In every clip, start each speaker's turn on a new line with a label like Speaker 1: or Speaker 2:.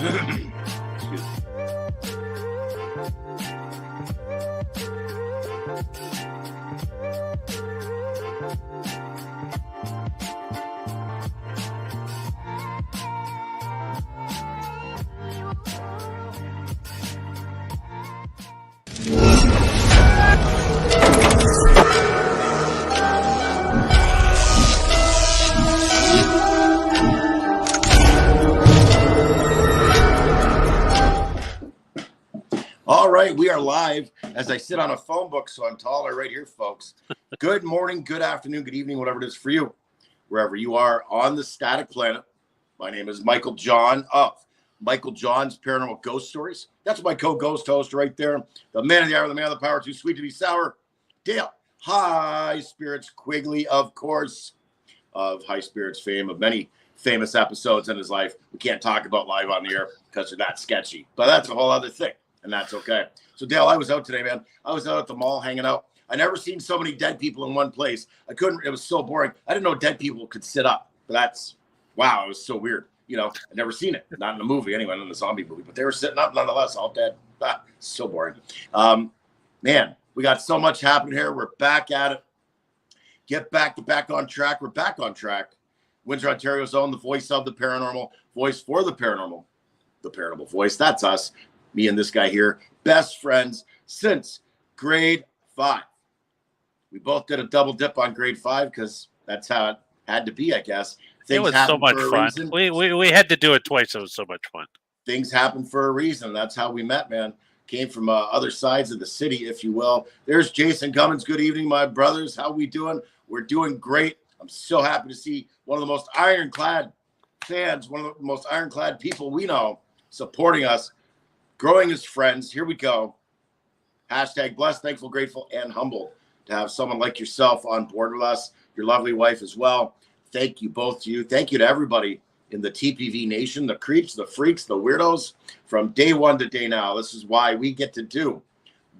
Speaker 1: Excuse me. All right, we are live as I sit on a phone book, so I'm taller right here, folks. Good morning, good afternoon, good evening, whatever it is for you, wherever you are on the static planet. My name is Michael John of Michael John's Paranormal Ghost Stories. That's my co-ghost host right there, the man of the hour, the man of the power, too sweet to be sour, Dale High Spirits Quigley, of course, of High Spirits fame, of many famous episodes in his life. We can't talk about live on the air because they're that sketchy, but that's a whole other thing. And that's okay. So, Dale, I was out today, man. I was out at the mall hanging out. I never seen so many dead people in one place. I couldn't, it was so boring. I didn't know dead people could sit up. But that's, wow, it was so weird. You know, I'd never seen it. Not in a movie, anyway, not in a zombie movie. But they were sitting up nonetheless, all dead. So boring. Man, we got so much happening here. We're back at it. Get back on track. We're back on track. Windsor, Ontario's own, the voice of the paranormal, voice for the paranormal voice. That's us. Me and this guy here, best friends since grade 5. We both did a double dip on grade 5 because that's how it had to be, I guess.
Speaker 2: It was so much fun. We had to do it twice. It was so much fun.
Speaker 1: Things happen for a reason. That's how we met, man. Came from other sides of the city, if you will. There's Jason Cummins. Good evening, my brothers. How we doing? We're doing great. I'm so happy to see one of the most ironclad fans, one of the most ironclad people we know supporting us. Growing as friends. Here we go. Hashtag blessed, thankful, grateful, and humbled to have someone like yourself on board with us. Your lovely wife as well. Thank you both to you. Thank you to everybody in the TPV nation, the creeps, the freaks, the weirdos, from day one to day now. This is why we get to do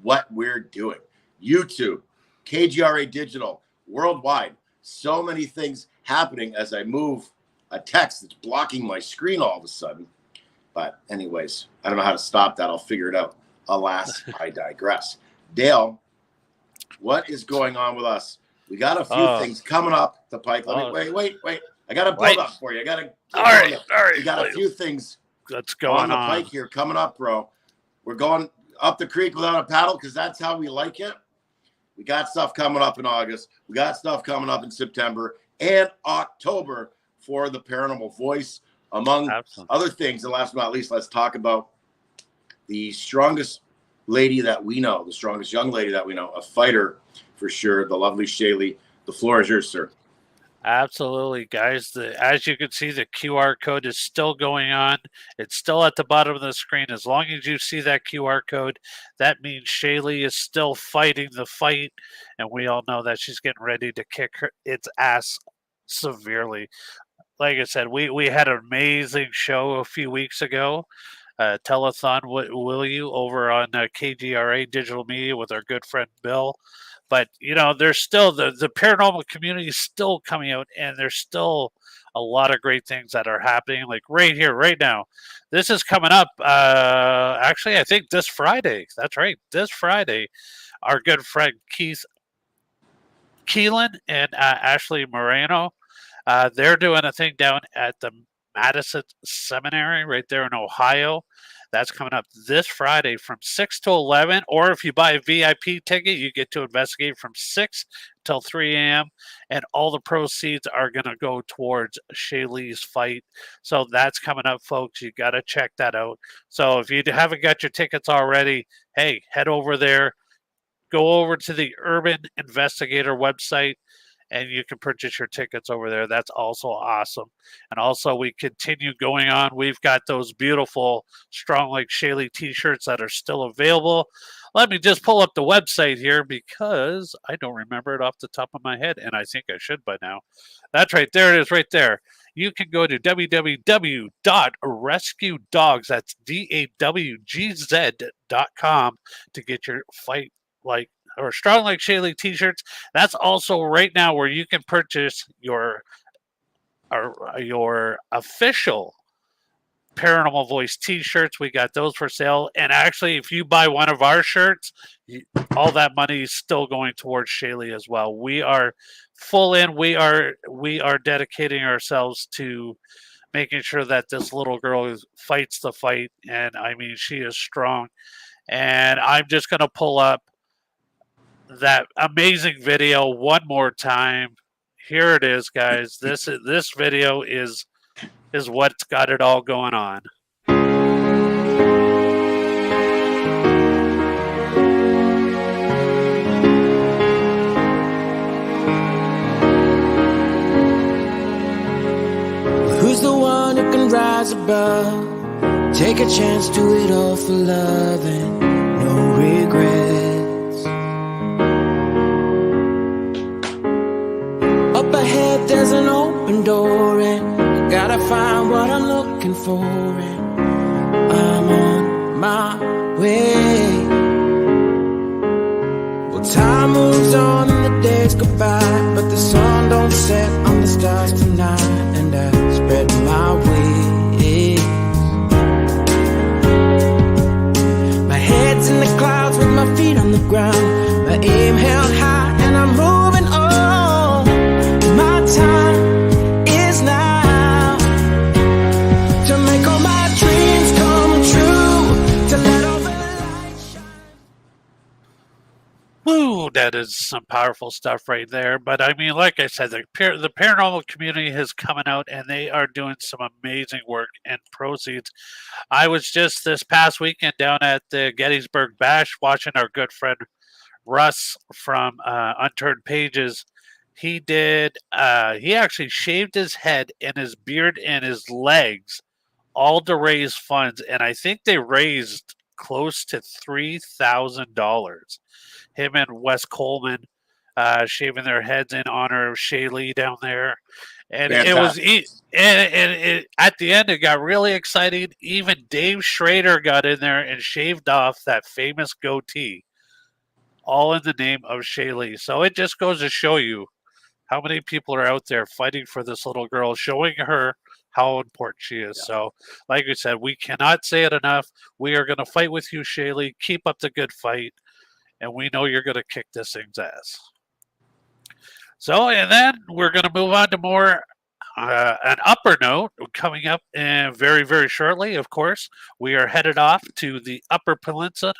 Speaker 1: what we're doing. YouTube, KGRA Digital, worldwide. So many things happening as I move a text that's blocking my screen all of a sudden. But anyways, I don't know how to stop that. I'll figure it out. Alas, I digress. Dale, what is going on with us? We got a few things coming up the pike. Wait. I got to build up for you. I got to.
Speaker 2: All right.
Speaker 1: We got a few things
Speaker 2: that's going
Speaker 1: on the pike here coming up, bro. We're going up the creek without a paddle because that's how we like it. We got stuff coming up in August. We got stuff coming up in September and October for the Paranormal Voice. Among other things, and last but not least, let's talk about the strongest lady that we know, the strongest young lady that we know, a fighter for sure, the lovely Shaylee. The floor is yours, sir.
Speaker 2: Absolutely, guys. As you can see, the QR code is still going on. It's still at the bottom of the screen. As long as you see that QR code, that means Shaylee is still fighting the fight, and we all know that she's getting ready to kick its ass severely. Like I said, we had an amazing show a few weeks ago, telethon, will you, over on KGRA Digital Media with our good friend Bill. But, you know, there's still, the paranormal community is still coming out, and there's still a lot of great things that are happening, like right here, right now. This is coming up, actually, I think this Friday. That's right, this Friday. Our good friend Kerrilynn and Ashley Moreno, they're doing a thing down at the Madison Seminary right there in Ohio. That's coming up this Friday from 6 to 11. Or if you buy a VIP ticket, you get to investigate from 6 till 3 a.m. And all the proceeds are going to go towards Shaylee's fight. So that's coming up, folks. You got to check that out. So if you haven't got your tickets already, hey, head over there. Go over to the Urban Investigator website, and you can purchase your tickets over there. That's also awesome. And also, we continue going on. We've got those beautiful Strong Like Shaylee t-shirts that are still available. Let me just pull up the website here because I don't remember it off the top of my head, and I think I should by now. That's right. There it is right there. You can go to www.rescuedogs, that's DAWGZ.com, to get your fight like or Strong Like Shaylee t-shirts. That's also right now where you can purchase your official Paranormal Voice t-shirts. We got those for sale. And actually, if you buy one of our shirts, all that money is still going towards Shaylee as well. We are full in. We are dedicating ourselves to making sure that this little girl fights the fight. And I mean, she is strong. And I'm just going to pull up that amazing video one more time. Here it is, guys. This video is what's got it all going on.
Speaker 3: Who's the one who can rise above? Take a chance, do it all for love and no regrets. Up ahead there's an open door and I gotta find what I'm looking for, and I'm on my way. Well, time moves on and the days go by, but the sun don't set on the stars tonight, and I spread my wings. My head's in the clouds with my feet on the ground, my aim held high and I'm moving on. My time is now to make all my dreams come true, to let all the light shine.
Speaker 2: Woo, that is some powerful stuff right there. But I mean, like I said, the paranormal community is coming out and they are doing some amazing work and proceeds. I was just this past weekend down at the Gettysburg Bash watching our good friend Russ from Unturned Pages. He actually shaved his head and his beard and his legs all to raise funds. And I think they raised close to $3,000. Him and Wes Coleman shaving their heads in honor of Shaylee down there. And
Speaker 1: Fantastic.
Speaker 2: at the end, it got really exciting. Even Dave Schrader got in there and shaved off that famous goatee, all in the name of Shaylee. So it just goes to show you how many people are out there fighting for this little girl, showing her how important she is. Yeah. So, like we said, we cannot say it enough. We are going to fight with you, Shaylee. Keep up the good fight. And we know you're going to kick this thing's ass. So, and then we're going to move on to more an upper note coming up very, very shortly. Of course, we are headed off to the Upper Peninsula.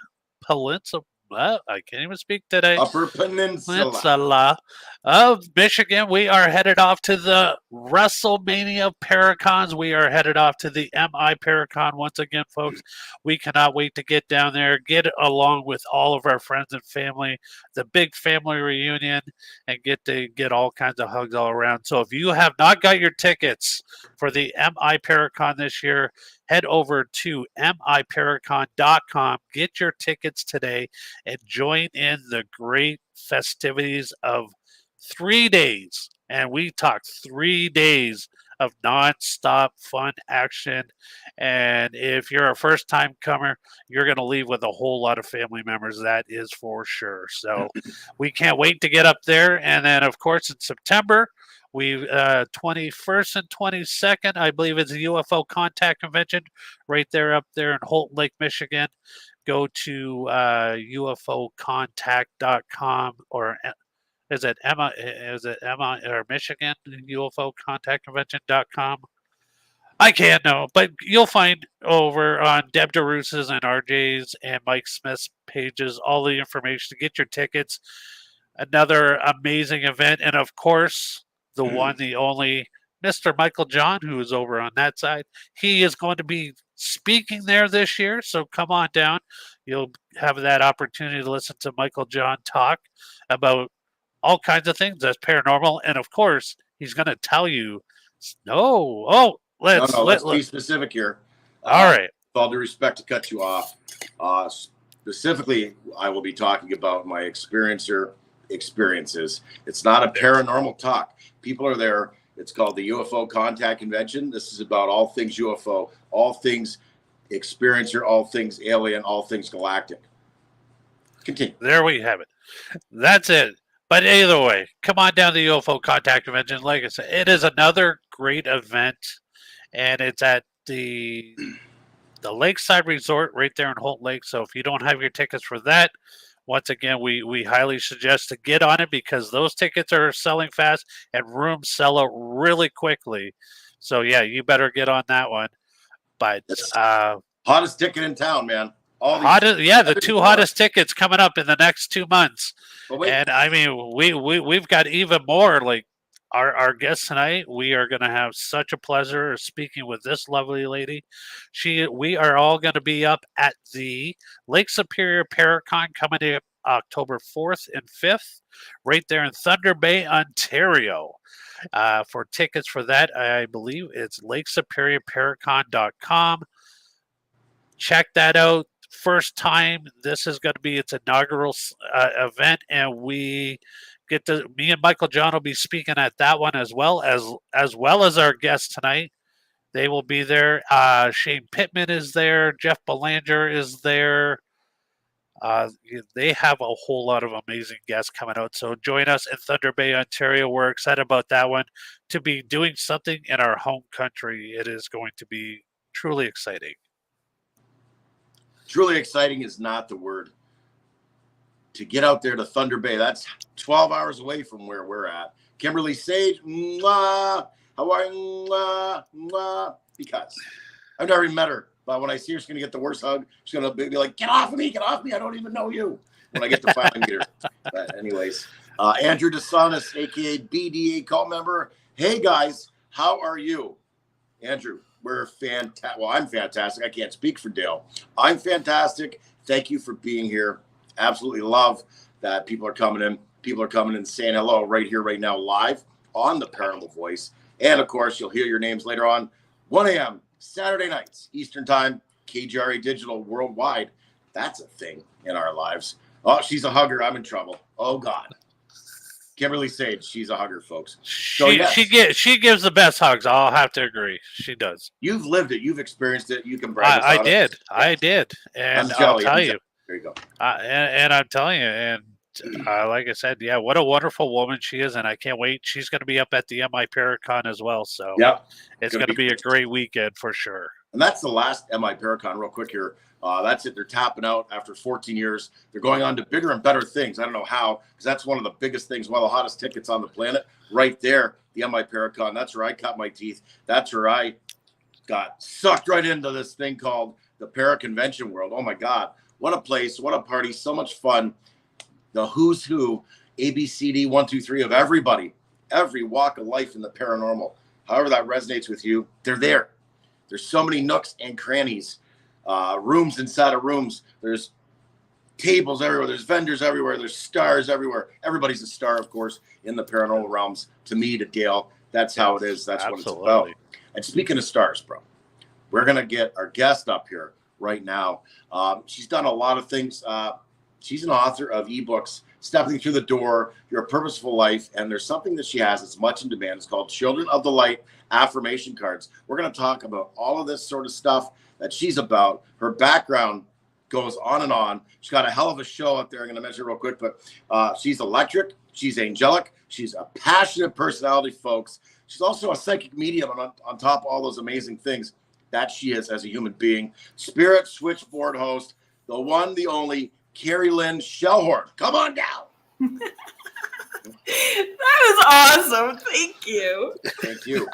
Speaker 2: I can't even speak today.
Speaker 1: Upper
Speaker 2: Peninsula of Michigan. We are headed off to the WrestleMania Paracons. We are headed off to the MI Paracon once again, folks. We cannot wait to get down there, get along with all of our friends and family, the big family reunion, and get all kinds of hugs all around. So if you have not got your tickets for the MI Paracon this year, head over to miparacon.com. Get your tickets today and join in the great festivities of 3 days. And we talk 3 days of nonstop fun action. And if you're a first-time comer, you're going to leave with a whole lot of family members. That is for sure. So we can't wait to get up there. And then, of course, in September, we 21st and 22nd, I believe it's the UFO Contact Convention right there up there in Holt Lake, Michigan. Go to ufocontact.com, or is it Emma or Michigan UFO Contact Convention.com? I can't know, but you'll find over on Deb DeRuse's and RJ's and Mike Smith's pages all the information to get your tickets. Another amazing event, and of course, the one, the only, Mr. Michael John, who is over on that side. He is going to be speaking there this year, so come on down. You'll have that opportunity to listen to Michael John talk about all kinds of things that's paranormal, and of course, he's going to tell you, let's
Speaker 1: be specific here.
Speaker 2: All right.
Speaker 1: With all due respect to cut you off, specifically, I will be talking about my experiences. It's not a paranormal talk. People are there. It's called the UFO Contact Convention. This is about all things UFO, all things experiencer, all things alien, all things galactic. Continue.
Speaker 2: There we have it. That's it. But either way, come on down to the UFO Contact Convention. Like I said, it is another great event, and it's at the Lakeside Resort right there in Holt Lake. So if you don't have your tickets for that, once again, we highly suggest to get on it because those tickets are selling fast and rooms sell out really quickly. So yeah, you better get on that one. But
Speaker 1: hottest ticket in town, man.
Speaker 2: The two hottest tickets coming up in the next 2 months. And I mean, we've got even more. Like our guest tonight, we are going to have such a pleasure of speaking with this lovely lady. We are all going to be up at the Lake Superior Paracon coming up October 4th and 5th, right there in Thunder Bay, Ontario. For tickets for that, I believe it's lakesuperiorparacon.com. Check that out. First time, this is going to be its inaugural event, and me and Michael John will be speaking at that one as well as our guests tonight. They will be there. Shane Pittman is there. Jeff Belanger is there. They have a whole lot of amazing guests coming out. So join us in Thunder Bay, Ontario. We're excited about that one, to be doing something in our home country. It is going to be truly exciting.
Speaker 1: Truly exciting is not the word. To get out there to Thunder Bay, that's 12 hours away from where we're at. Kimberly Sage, mwah, how are you? Mwah, mwah. Because I've never even met her, but when I see her, she's going to get the worst hug. She's going to be like, get off of me, I don't even know you, when I get to finally meet her. But anyways, Andrew DeSantis, a.k.a. BDA call member. Hey, guys, how are you? Andrew, we're fantastic. Well, I'm fantastic. I can't speak for Dale. I'm fantastic. Thank you for being here. Absolutely love that people are coming in. People are coming in saying hello right here, right now, live on the Paranormal Voice. And, of course, you'll hear your names later on. 1 a.m. Saturday nights, Eastern Time, KGRA Digital Worldwide. That's a thing in our lives. Oh, she's a hugger. I'm in trouble. Oh, God. Kimberly Sage, she's a hugger, folks. So,
Speaker 2: she gives the best hugs. I'll have to agree. She does.
Speaker 1: You've lived it. You've experienced it. You can brag.
Speaker 2: I did. And I'll tell you.
Speaker 1: There you go.
Speaker 2: And I'm telling you, and like I said, yeah, what a wonderful woman she is, and I can't wait. She's going to be up at the MI Paracon as well, so it's going to be a great weekend for sure.
Speaker 1: And that's the last MI Paracon, real quick here. That's it. They're tapping out after 14 years. They're going on to bigger and better things. I don't know how, because that's one of the biggest things, one of the hottest tickets on the planet, right there, the MI Paracon. That's where I cut my teeth. That's where I got sucked right into this thing called the Paraconvention World. Oh, my God. What a place, what a party, so much fun. The who's who, ABCD 1, 2, 3 of everybody, every walk of life in the paranormal. However that resonates with you, they're there. There's so many nooks and crannies, rooms inside of rooms. There's tables everywhere. There's vendors everywhere. There's stars everywhere. Everybody's a star, of course, in the paranormal realms. To me, to Dale, that's how it is. That's
Speaker 2: Absolutely.
Speaker 1: What it's about. And speaking of stars, bro, we're going to get our guest up here right now. She's done a lot of things. She's an author of ebooks, Stepping Through the Door, Your Purposeful Life, and there's something that she has that's much in demand. It's called Children of the Light Affirmation Cards. We're going to talk about all of this sort of stuff that she's about. Her background goes on and on. She's got a hell of a show up there. I'm going to mention it real quick, but she's electric. She's angelic. She's a passionate personality, folks. She's also a psychic medium on top of all those amazing things that she is as a human being. Spirit switchboard host, the one, the only, Kerrilynn Shellhorn. Come on down.
Speaker 4: That was awesome. Thank you.
Speaker 1: Thank you.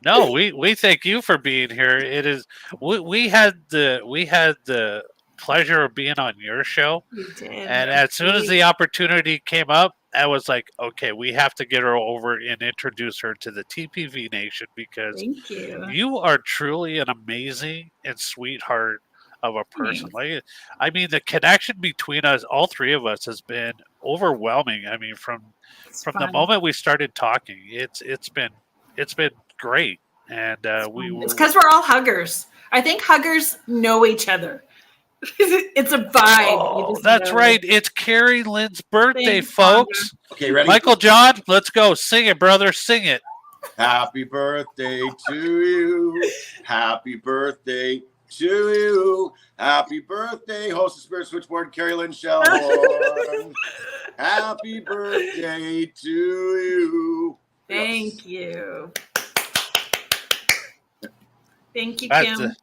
Speaker 2: No, we thank you for being here. It is we had the pleasure of being on your show.
Speaker 4: You did.
Speaker 2: And as soon as the opportunity came up, I was like, okay, we have to get her over and introduce her to the TPV Nation because
Speaker 4: Thank you.
Speaker 2: You are truly an amazing and sweetheart of a person. Like, I mean, the connection between us, all three of us, has been overwhelming. I mean, from the moment we started talking, it's been great. And
Speaker 4: it's because we're all huggers. I think huggers know each other. It's a vibe.
Speaker 2: Oh, that's right. It's Kerrilynn's birthday, folks.
Speaker 1: Okay, ready?
Speaker 2: Michael John, let's go. Sing it, brother. Sing it.
Speaker 1: Happy birthday to you. Happy birthday to you. Happy birthday, host of Spirit Switchboard, Kerrilynn Shellhorn. Happy birthday to you.
Speaker 4: Thank you. Thank you,
Speaker 2: That's
Speaker 4: Kim.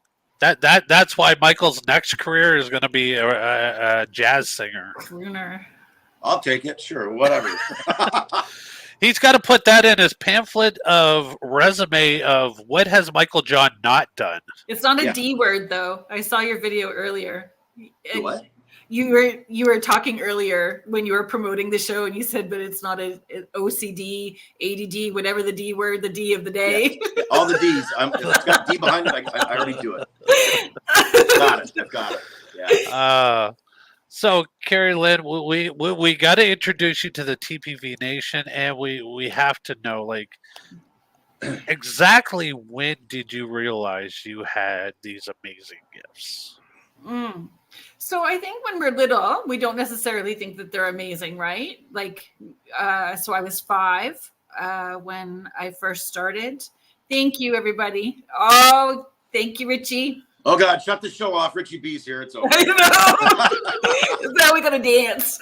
Speaker 2: that's why Michael's next career is going to be that's why Michael's next career is going to be a jazz singer.
Speaker 4: Crooner.
Speaker 1: I'll take it. Sure, whatever.
Speaker 2: He's got to put that in his pamphlet of resume of what has Michael John not done.
Speaker 4: It's not a
Speaker 1: Yeah.
Speaker 4: D word though. I saw your video earlier.
Speaker 1: Do what?
Speaker 4: You were talking earlier when you were promoting the show, and you said, but it's not an OCD, ADD, whatever the D word, the D of the day.
Speaker 1: Yeah, all the D's. It's got D behind it. I already do it. Got it. I've got it. Yeah.
Speaker 2: So, Kerrilynn, we got to introduce you to the TPV Nation, and we have to know, like, exactly when did you realize you had these amazing gifts?
Speaker 4: So I think when we're little, we don't necessarily think that they're amazing, right? Like, so I was 5 when I first started. Thank you, everybody. Oh, thank you, Richie.
Speaker 1: Oh God, shut the show off. Richie B's here. It's over.
Speaker 4: I know. Now we gotta dance.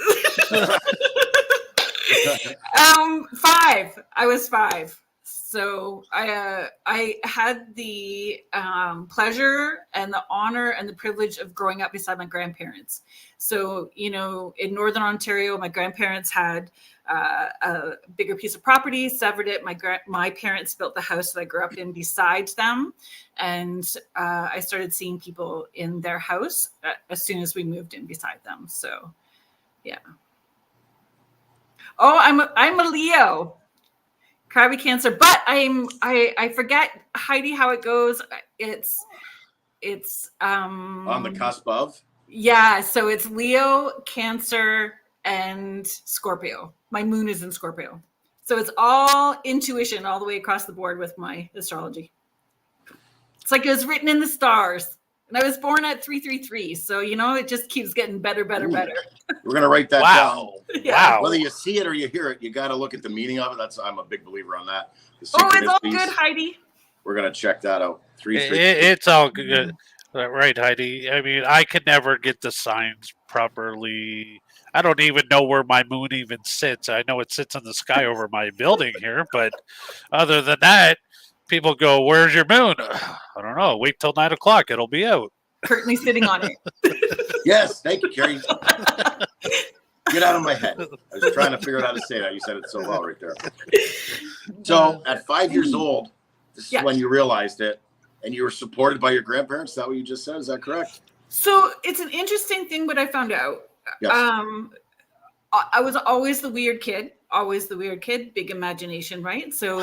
Speaker 4: 5. I was 5. So I had the pleasure and the honor and the privilege of growing up beside my grandparents. So, you know, in Northern Ontario, my grandparents had a bigger piece of property, severed it. My parents built the house that I grew up in beside them. And I started seeing people in their house as soon as we moved in beside them. So, yeah. Oh, I'm a Leo. Crabby Cancer, but I forget, Heidi, how it goes. It's
Speaker 1: on the cusp of.
Speaker 4: Yeah, so it's Leo, Cancer, and Scorpio. My moon is in Scorpio, so it's all intuition all the way across the board with my astrology. It's like it was written in the stars, and I was born at 333. So you know, it just keeps getting better.
Speaker 1: We're gonna write that
Speaker 2: Wow.
Speaker 1: down.
Speaker 4: Yeah.
Speaker 2: Wow.
Speaker 1: Whether you see it or you hear it, you got to look at the meaning of it. I'm a big believer on that. The
Speaker 4: Oh, it's all
Speaker 1: synchronicities.
Speaker 4: good, Heidi.
Speaker 1: We're gonna check that out. 3 3.
Speaker 2: It's all good. Right, Heidi. I mean, I could never get the signs properly. I don't even know where my moon even sits. I know it sits in the sky over my building here, but other than that, people go, "Where's your moon?" I don't know. Wait till 9 o'clock; it'll be out.
Speaker 4: Currently sitting on it.
Speaker 1: Yes, thank you, Carrie. Get out of my head. I was trying to figure out how to say that. You said it so well right there. So at 5 years old, this is when you realized it, and you were supported by your grandparents. Is that what you just said? Is that correct?
Speaker 4: So it's an interesting thing what I found out.
Speaker 1: Yes.
Speaker 4: I was always the weird kid, big imagination, right? So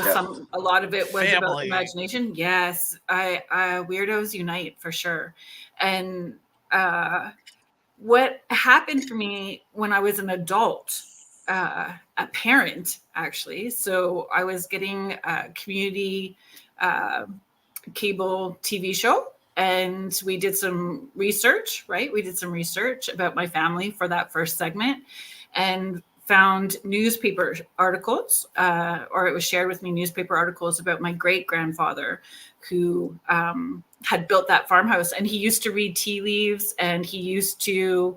Speaker 4: a lot of it was about
Speaker 2: Family.
Speaker 4: imagination. Yes, I weirdos unite for sure. And what happened for me when I was an adult, a parent actually. So I was getting a community cable TV show. And we did some research, right? We did some research about my family for that first segment and found newspaper articles, or it was shared with me, newspaper articles about my great-grandfather who had built that farmhouse. And he used to read tea leaves, and he used to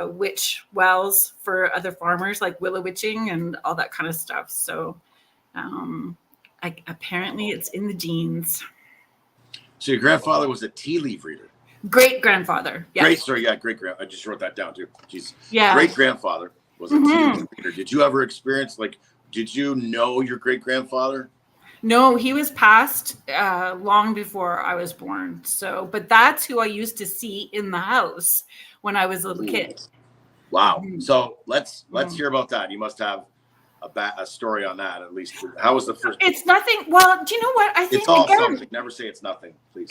Speaker 4: witch wells for other farmers, like willow witching and all that kind of stuff. So apparently it's in the genes.
Speaker 1: So your grandfather was a tea leaf reader.
Speaker 4: Great-grandfather. Yes.
Speaker 1: Great story. Yeah, great-grand. I just wrote that down too. Jeez.
Speaker 4: Yeah.
Speaker 1: Great-grandfather was a tea leaf reader. Did you ever experience, did you know your great-grandfather?
Speaker 4: No, he was passed long before I was born. So, but that's who I used to see in the house when I was a little kid.
Speaker 1: Wow. So let's hear about that. You must have a story on that, at least. How was the first?
Speaker 4: It's nothing. Well, do you know what? I think
Speaker 1: it's all something. Never say it's nothing, please.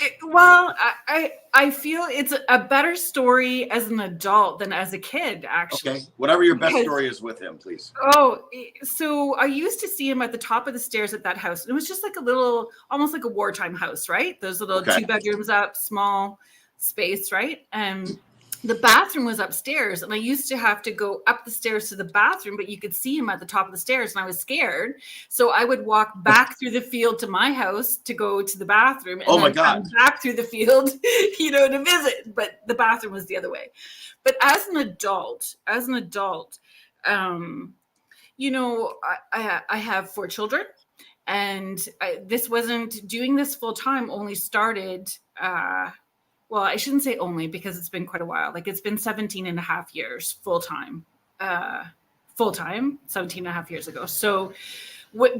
Speaker 4: I feel it's a better story as an adult than as a kid, actually.
Speaker 1: Okay. Whatever your best story is with him, please.
Speaker 4: Oh, so I used to see him at the top of the stairs at that house. It was just like a little, almost like a wartime house, right? Those little 2 bedrooms up, small space, right? And the bathroom was upstairs, and I used to have to go up the stairs to the bathroom, but you could see him at the top of the stairs, and I was scared. So I would walk back through the field to my house to go to the bathroom, and then come back through the field, to visit. But the bathroom was the other way. But as an adult, I have 4 children, And this wasn't doing this full time, only started, well, I shouldn't say only, because it's been quite a while. Like, it's been 17 and a half years full time, 17 and a half years ago. So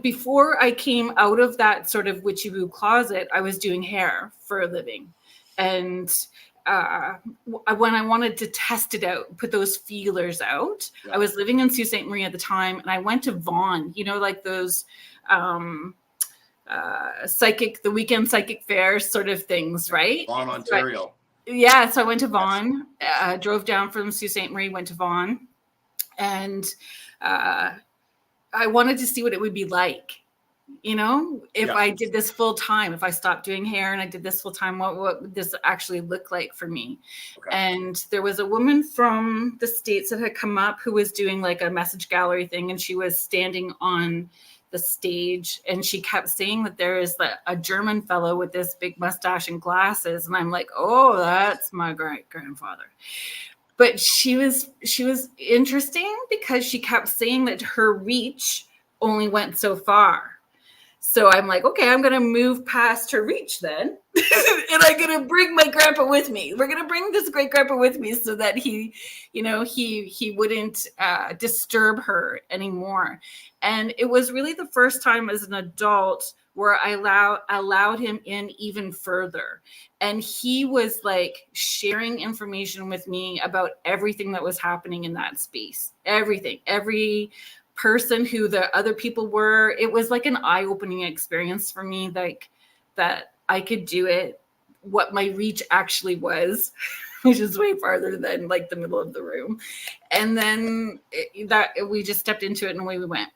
Speaker 4: before I came out of that sort of witchy woo closet, I was doing hair for a living. And when I wanted to test it out, put those feelers out, I was living in Sault Ste. Marie at the time, and I went to Vaughan, you know, like those the weekend psychic fairs sort of things, right?
Speaker 1: Vaughan, Ontario.
Speaker 4: Yeah, so I went to Vaughan, drove down from Sault Ste. Marie, went to Vaughan, and I wanted to see what it would be like, you know, if I did this full time, if I stopped doing hair and I did this full time, what would this actually look like for me? Okay. And there was a woman from the States that had come up who was doing like a message gallery thing, and she was standing on the stage, and she kept saying that there is a German fellow with this big mustache and glasses, and I'm like, oh, that's my great grandfather. But she was interesting because she kept saying that her reach only went so far. So I'm like, okay, I'm going to move past her reach then. And I'm going to bring my grandpa with me. We're going to bring this great grandpa with me so that he, you know, he wouldn't disturb her anymore. And it was really the first time as an adult where I allowed him in even further. And he was like sharing information with me about everything that was happening in that space. Everything, every person who the other people were. It was like an eye-opening experience for me, like that I could do it, what my reach actually was, which is way farther than like the middle of the room. And then we just stepped into it and away we went.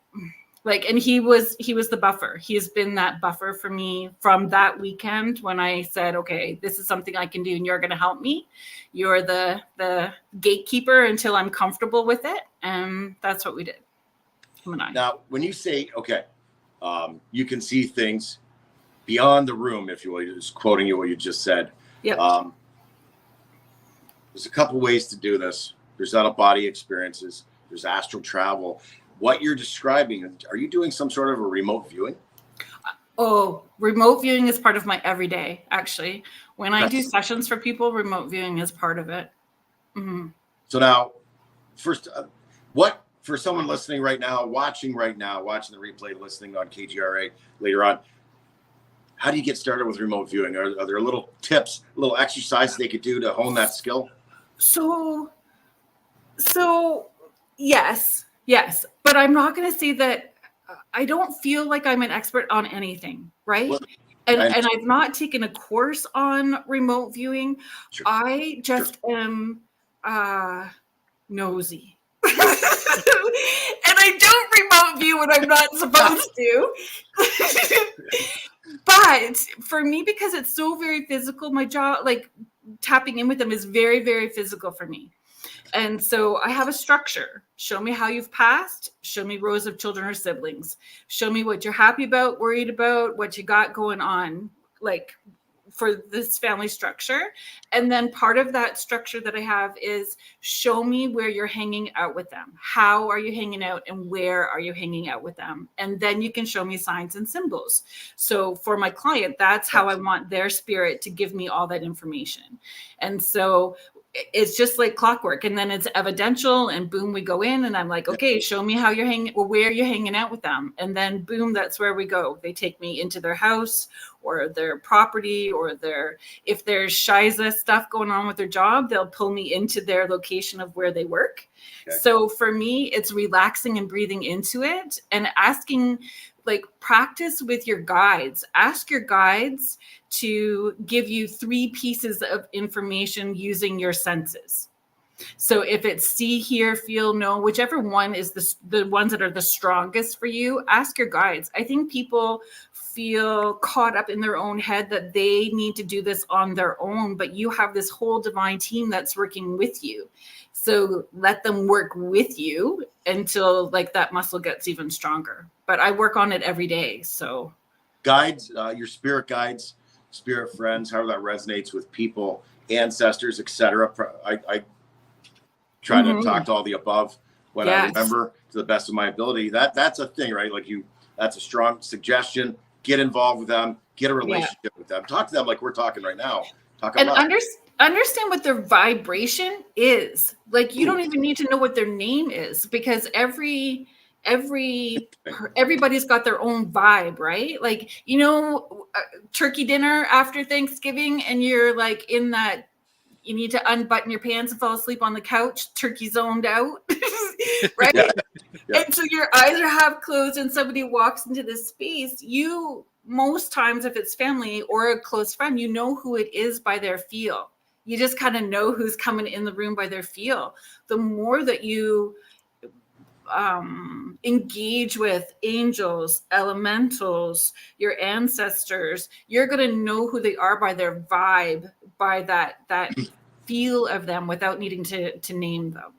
Speaker 4: Like, and he was the buffer. He has been that buffer for me from that weekend when I said, okay, this is something I can do and you're going to help me. You're the gatekeeper until I'm comfortable with it. And that's what we did.
Speaker 1: Now, when you say, okay, you can see things beyond the room, if you will, just quoting you what you just said.
Speaker 4: Yep.
Speaker 1: There's a couple ways to do this. There's out-of-body experiences. There's astral travel. What you're describing, are you doing some sort of a remote viewing?
Speaker 4: Oh, remote viewing is part of my everyday, actually. When I do sessions for people, remote viewing is part of it. Mm-hmm.
Speaker 1: So now, first, what, for someone listening right now, watching the replay, listening on KGRA later on, how do you get started with remote viewing? Are there little tips, little exercises they could do to hone that skill? So yes, but I'm not going to say that. I don't feel like I'm an expert on anything, right? Well, and I've not taken a course on remote viewing. Sure. I just am nosy. And I don't remote view when I'm not supposed to. But for me, because it's so very physical, my job, like tapping in with them, is very, very physical for me. And so I have a structure. Show me how you've passed. Show me rows of children or siblings. Show me what you're happy about, worried about, what you got going on, like for this family structure. And then part of that structure that I have is show me where you're hanging out with them. How are you hanging out and where are you hanging out with them? And then you can show me signs and symbols. So for my client, that's how I want their spirit to give me all that information. And so it's just like clockwork, and then it's evidential, and boom, we go in, and I'm like, okay, show me how you're hanging, or where you're hanging out with them, and then boom, that's where we go. They take me into their house or their property, or if there's shiza stuff going on with their job, they'll pull me into their location of where they work. Okay. So for me, it's relaxing and breathing into it, and asking, like, practice with your guides. Ask your guides to give you 3 pieces of information using your senses. So if it's see, hear, feel, know, whichever one is the ones that are the strongest for you, ask your guides. I think people feel caught up in their own head that they need to do this on their own, but you have this whole divine team that's working with you. So let them work with you until like that muscle gets even stronger. But I work on it every day. So guides, your spirit guides, spirit friends, however that resonates with people, ancestors, etc. I try to talk to all the above when I remember to the best of my ability. That's a thing, right? Like That's a strong suggestion. Get involved with them. Get a relationship with them. Talk to them like we're talking right now. Talk
Speaker 4: And
Speaker 1: about
Speaker 4: understand what their vibration is. Like you don't even need to know what their name is, because everybody's got their own vibe, right? Like, turkey dinner after Thanksgiving, and you're like in that, you need to unbutton your pants and fall asleep on the couch, turkey zoned out, right?
Speaker 1: Yeah.
Speaker 4: And so your eyes are half closed and somebody walks into this space. Most times, if it's family or a close friend, you know who it is by their feel. You just kind of know who's coming in the room by their feel. The more that you engage with angels, elementals, your ancestors, you're going to know who they are by their vibe, by that feel of them, without needing to name them.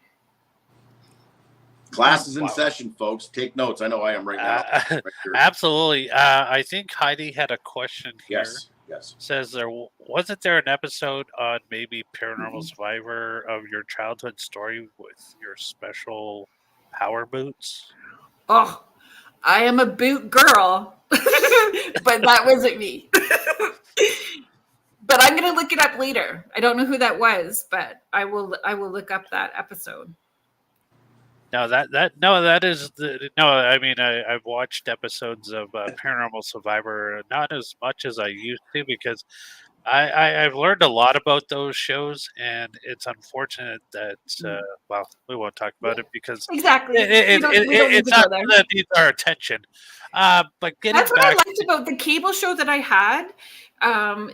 Speaker 1: Class is in session, folks. Take notes. I know I am right now. Right here.
Speaker 2: Absolutely. I think Heidi had a question here.
Speaker 1: Yes.
Speaker 2: Says wasn't there an episode on maybe Paranormal Survivor of your childhood story with your special power boots?
Speaker 4: Oh, I am a boot girl, but that wasn't me. But I'm going to look it up later. I don't know who that was, but I will look up that episode.
Speaker 2: No, that is no. I mean, I've watched episodes of Paranormal Survivor, not as much as I used to, because I've learned a lot about those shows, and it's unfortunate that well, we won't talk about it because
Speaker 4: exactly
Speaker 2: it's not that needs our attention. But
Speaker 4: that's what I liked about the cable show that I had.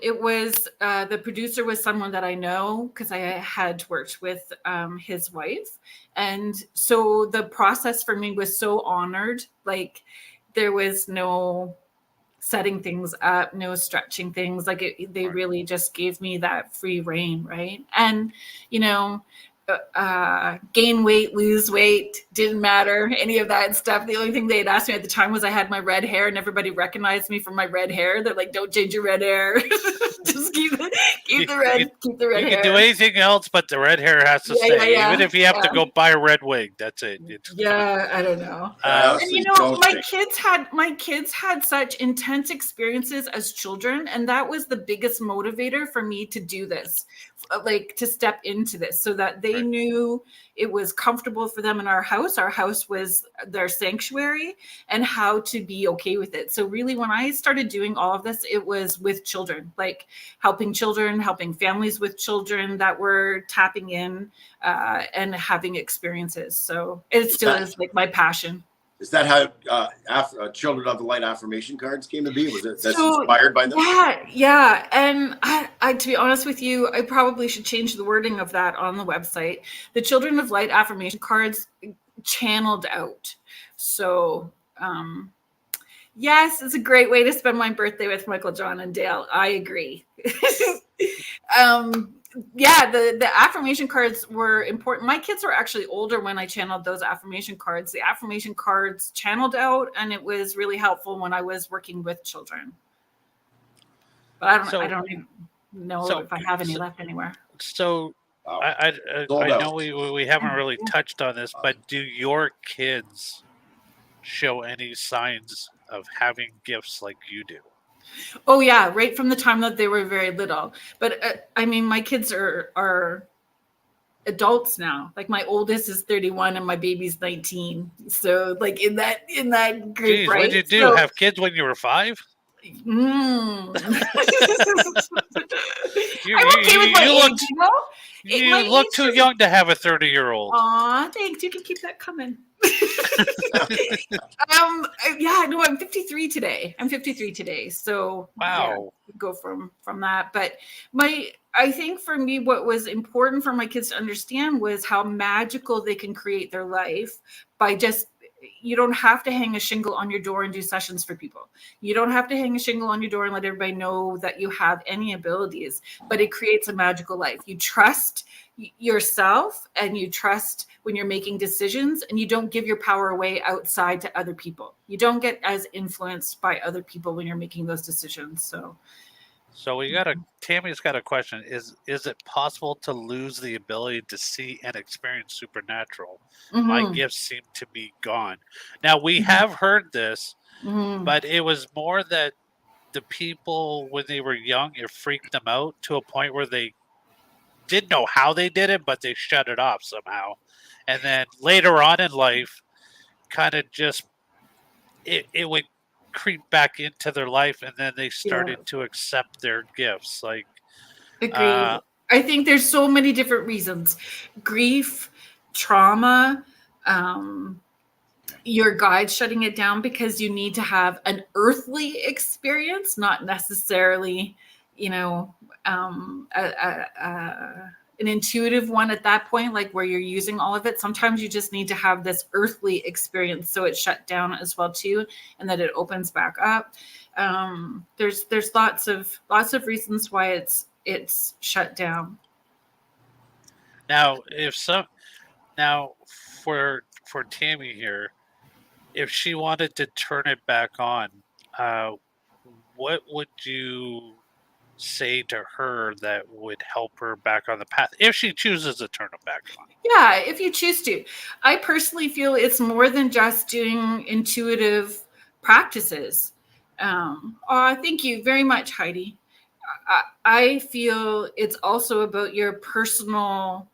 Speaker 4: It was the producer was someone that I know because I had worked with his wife, and so the process for me was so honored. Like there was no setting things up, no stretching things. Like they really just gave me that free reign, right? And gain weight, lose weight, didn't matter, any of that stuff. The only thing they had asked me at the time was I had my red hair, and everybody recognized me for my red hair. They're like, don't change your red hair. Just keep the red hair.
Speaker 2: You can do anything else, but the red hair has to stay. Even if you have to go buy a red wig, that's it.
Speaker 4: I don't know. And my kids had such intense experiences as children, and that was the biggest motivator for me to do this, like to step into this, so that they knew it was comfortable for them in our house. Our house was their sanctuary, and how to be okay with it. So really, when I started doing all of this, it was with children, like helping families with children that were tapping in and having experiences. So it still is like my passion.
Speaker 1: Is that how Children of the Light affirmation cards came to be? Was it inspired by them?
Speaker 4: Yeah. And I, to be honest with you, I probably should change the wording of that on the website. The Children of Light affirmation cards channeled out. So, yes, it's a great way to spend my birthday with Michael, John, and Dale. I agree. The affirmation cards were important. My kids were actually older when I channeled those affirmation cards. The affirmation cards channeled out, and it was really helpful when I was working with children. But I don't even know if I have any left anywhere.
Speaker 2: So I know we haven't really touched on this, but do your kids show any signs of having gifts like you do?
Speaker 4: Oh yeah, right from the time that they were very little. But I mean, my kids are adults now. Like my oldest is 31 and my baby's 19. So like in that group, right?
Speaker 2: What did you do? Have kids when you were 5?
Speaker 4: I'm okay with my age,
Speaker 2: You look too young to have a 30-year-old.
Speaker 4: Aw, thanks. You can keep that coming. I'm 53 today. So
Speaker 2: wow,
Speaker 4: go from that. But I think for me, what was important for my kids to understand was how magical they can create their life by just. You don't have to hang a shingle on your door and do sessions for people. You don't have to hang a shingle on your door and let everybody know that you have any abilities, but it creates a magical life. You trust yourself, and you trust when you're making decisions, and you don't give your power away outside to other people. You don't get as influenced by other people when you're making those decisions. So
Speaker 2: we Tammy's got a question. Is it possible to lose the ability to see and experience supernatural? Mm-hmm. My gifts seem to be gone. Now we have heard this But it was more that the people, when they were young, it freaked them out to a point where they didn't know how they did it, but they shut it off somehow. And then later on in life, kind of just it would creep back into their life, and then they started to accept their gifts. Like,
Speaker 4: agreed. I think there's so many different reasons: grief, trauma, your guide shutting it down because you need to have an earthly experience, not necessarily, an intuitive one at that point, like where you're using all of it. Sometimes you just need to have this earthly experience, so it's shut down as well too, and that it opens back up. There's lots of reasons why it's shut down.
Speaker 2: Now, for Tammy here, if she wanted to turn it back on, what would you say to her that would help her back on the path if she chooses to turn it back on?
Speaker 4: Yeah, if you choose to. I personally feel it's more than just doing intuitive practices. Thank you very much, Heidi. I feel it's also about your personal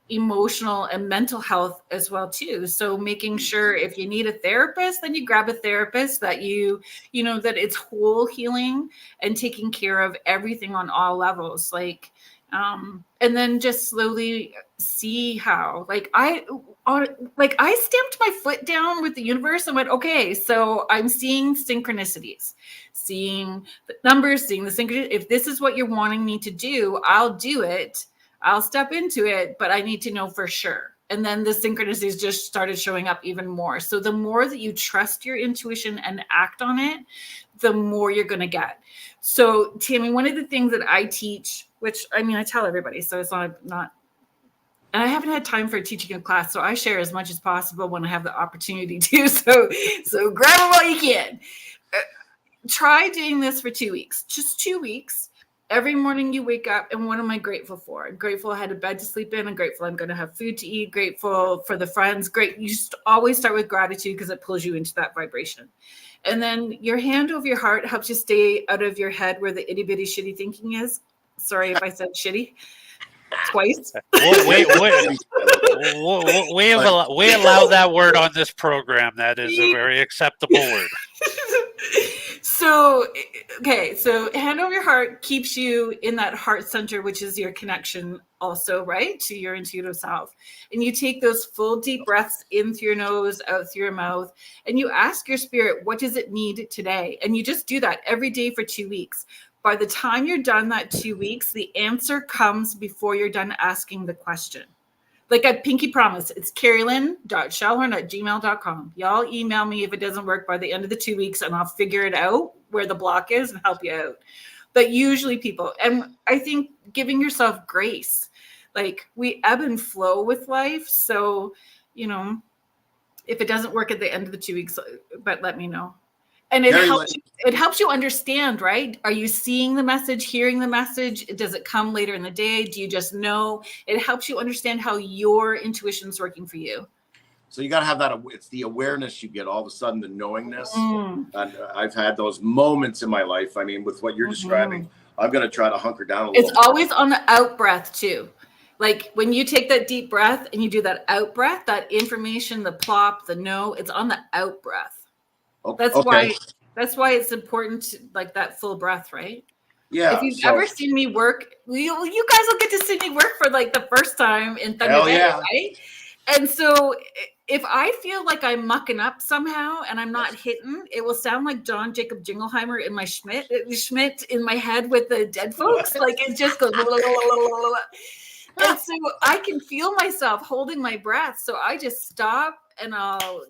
Speaker 4: emotional and mental health as well too. So making sure if you need a therapist, then you grab a therapist that that it's whole healing and taking care of everything on all levels. Like, and then just slowly see how, I stamped my foot down with the universe and went, okay, so I'm seeing synchronicities, seeing the numbers, seeing the synchronicity. If this is what you're wanting me to do, I'll do it. I'll step into it, but I need to know for sure. And then the synchronicities just started showing up even more. So the more that you trust your intuition and act on it, the more you're going to get. So Tammy, one of the things that I teach, which I tell everybody, so it's not, and I haven't had time for teaching a class, so I share as much as possible when I have the opportunity to. So grab it while you can. Try doing this for 2 weeks, just 2 weeks. Every morning you wake up, and what am I grateful for? I'm grateful I had a bed to sleep in. I'm grateful I'm going to have food to eat. Grateful for the friends. Great. You just always start with gratitude because it pulls you into that vibration. And then your hand over your heart helps you stay out of your head where the itty bitty shitty thinking is. Sorry if I said shitty twice.
Speaker 2: We allow that word on this program. That is a very acceptable word.
Speaker 4: So hand over your heart keeps you in that heart center, which is your connection also, right, to your intuitive self. And you take those full deep breaths in through your nose, out through your mouth, and you ask your spirit, what does it need today? And you just do that every day for 2 weeks. By the time you're done that 2 weeks, the answer comes before you're done asking the question. Like I pinky promise, it's Kerrilynn.Shellhorn@gmail.com. Y'all email me if it doesn't work by the end of the 2 weeks, and I'll figure it out where the block is and help you out. But usually people, and I think giving yourself grace, like we ebb and flow with life. So, if it doesn't work at the end of the 2 weeks, but let me know. And it helps you understand, right? Are you seeing the message, hearing the message? Does it come later in the day? Do you just know? It helps you understand how your intuition's working for you.
Speaker 1: So you got to have that. It's the awareness you get, all of a sudden, the knowingness. And I've had those moments in my life. With what you're describing, I'm going to try to hunker down a little.
Speaker 4: It's always on the out breath too. Like when you take that deep breath and you do that out breath, that information, the plop, the no, it's on the out breath. That's why it's important to, like, that full breath, right?
Speaker 1: Yeah.
Speaker 4: If you've ever seen me work, you guys will get to see me work for like the first time in Thunder Bay, right? And so if I feel like I'm mucking up somehow and I'm not hitting, it will sound like John Jacob Jingleheimer in my Schmidt in my head with the dead folks. Like it just goes. Blah, blah, blah, blah, blah, blah. And so I can feel myself holding my breath. So I just stop and I'll,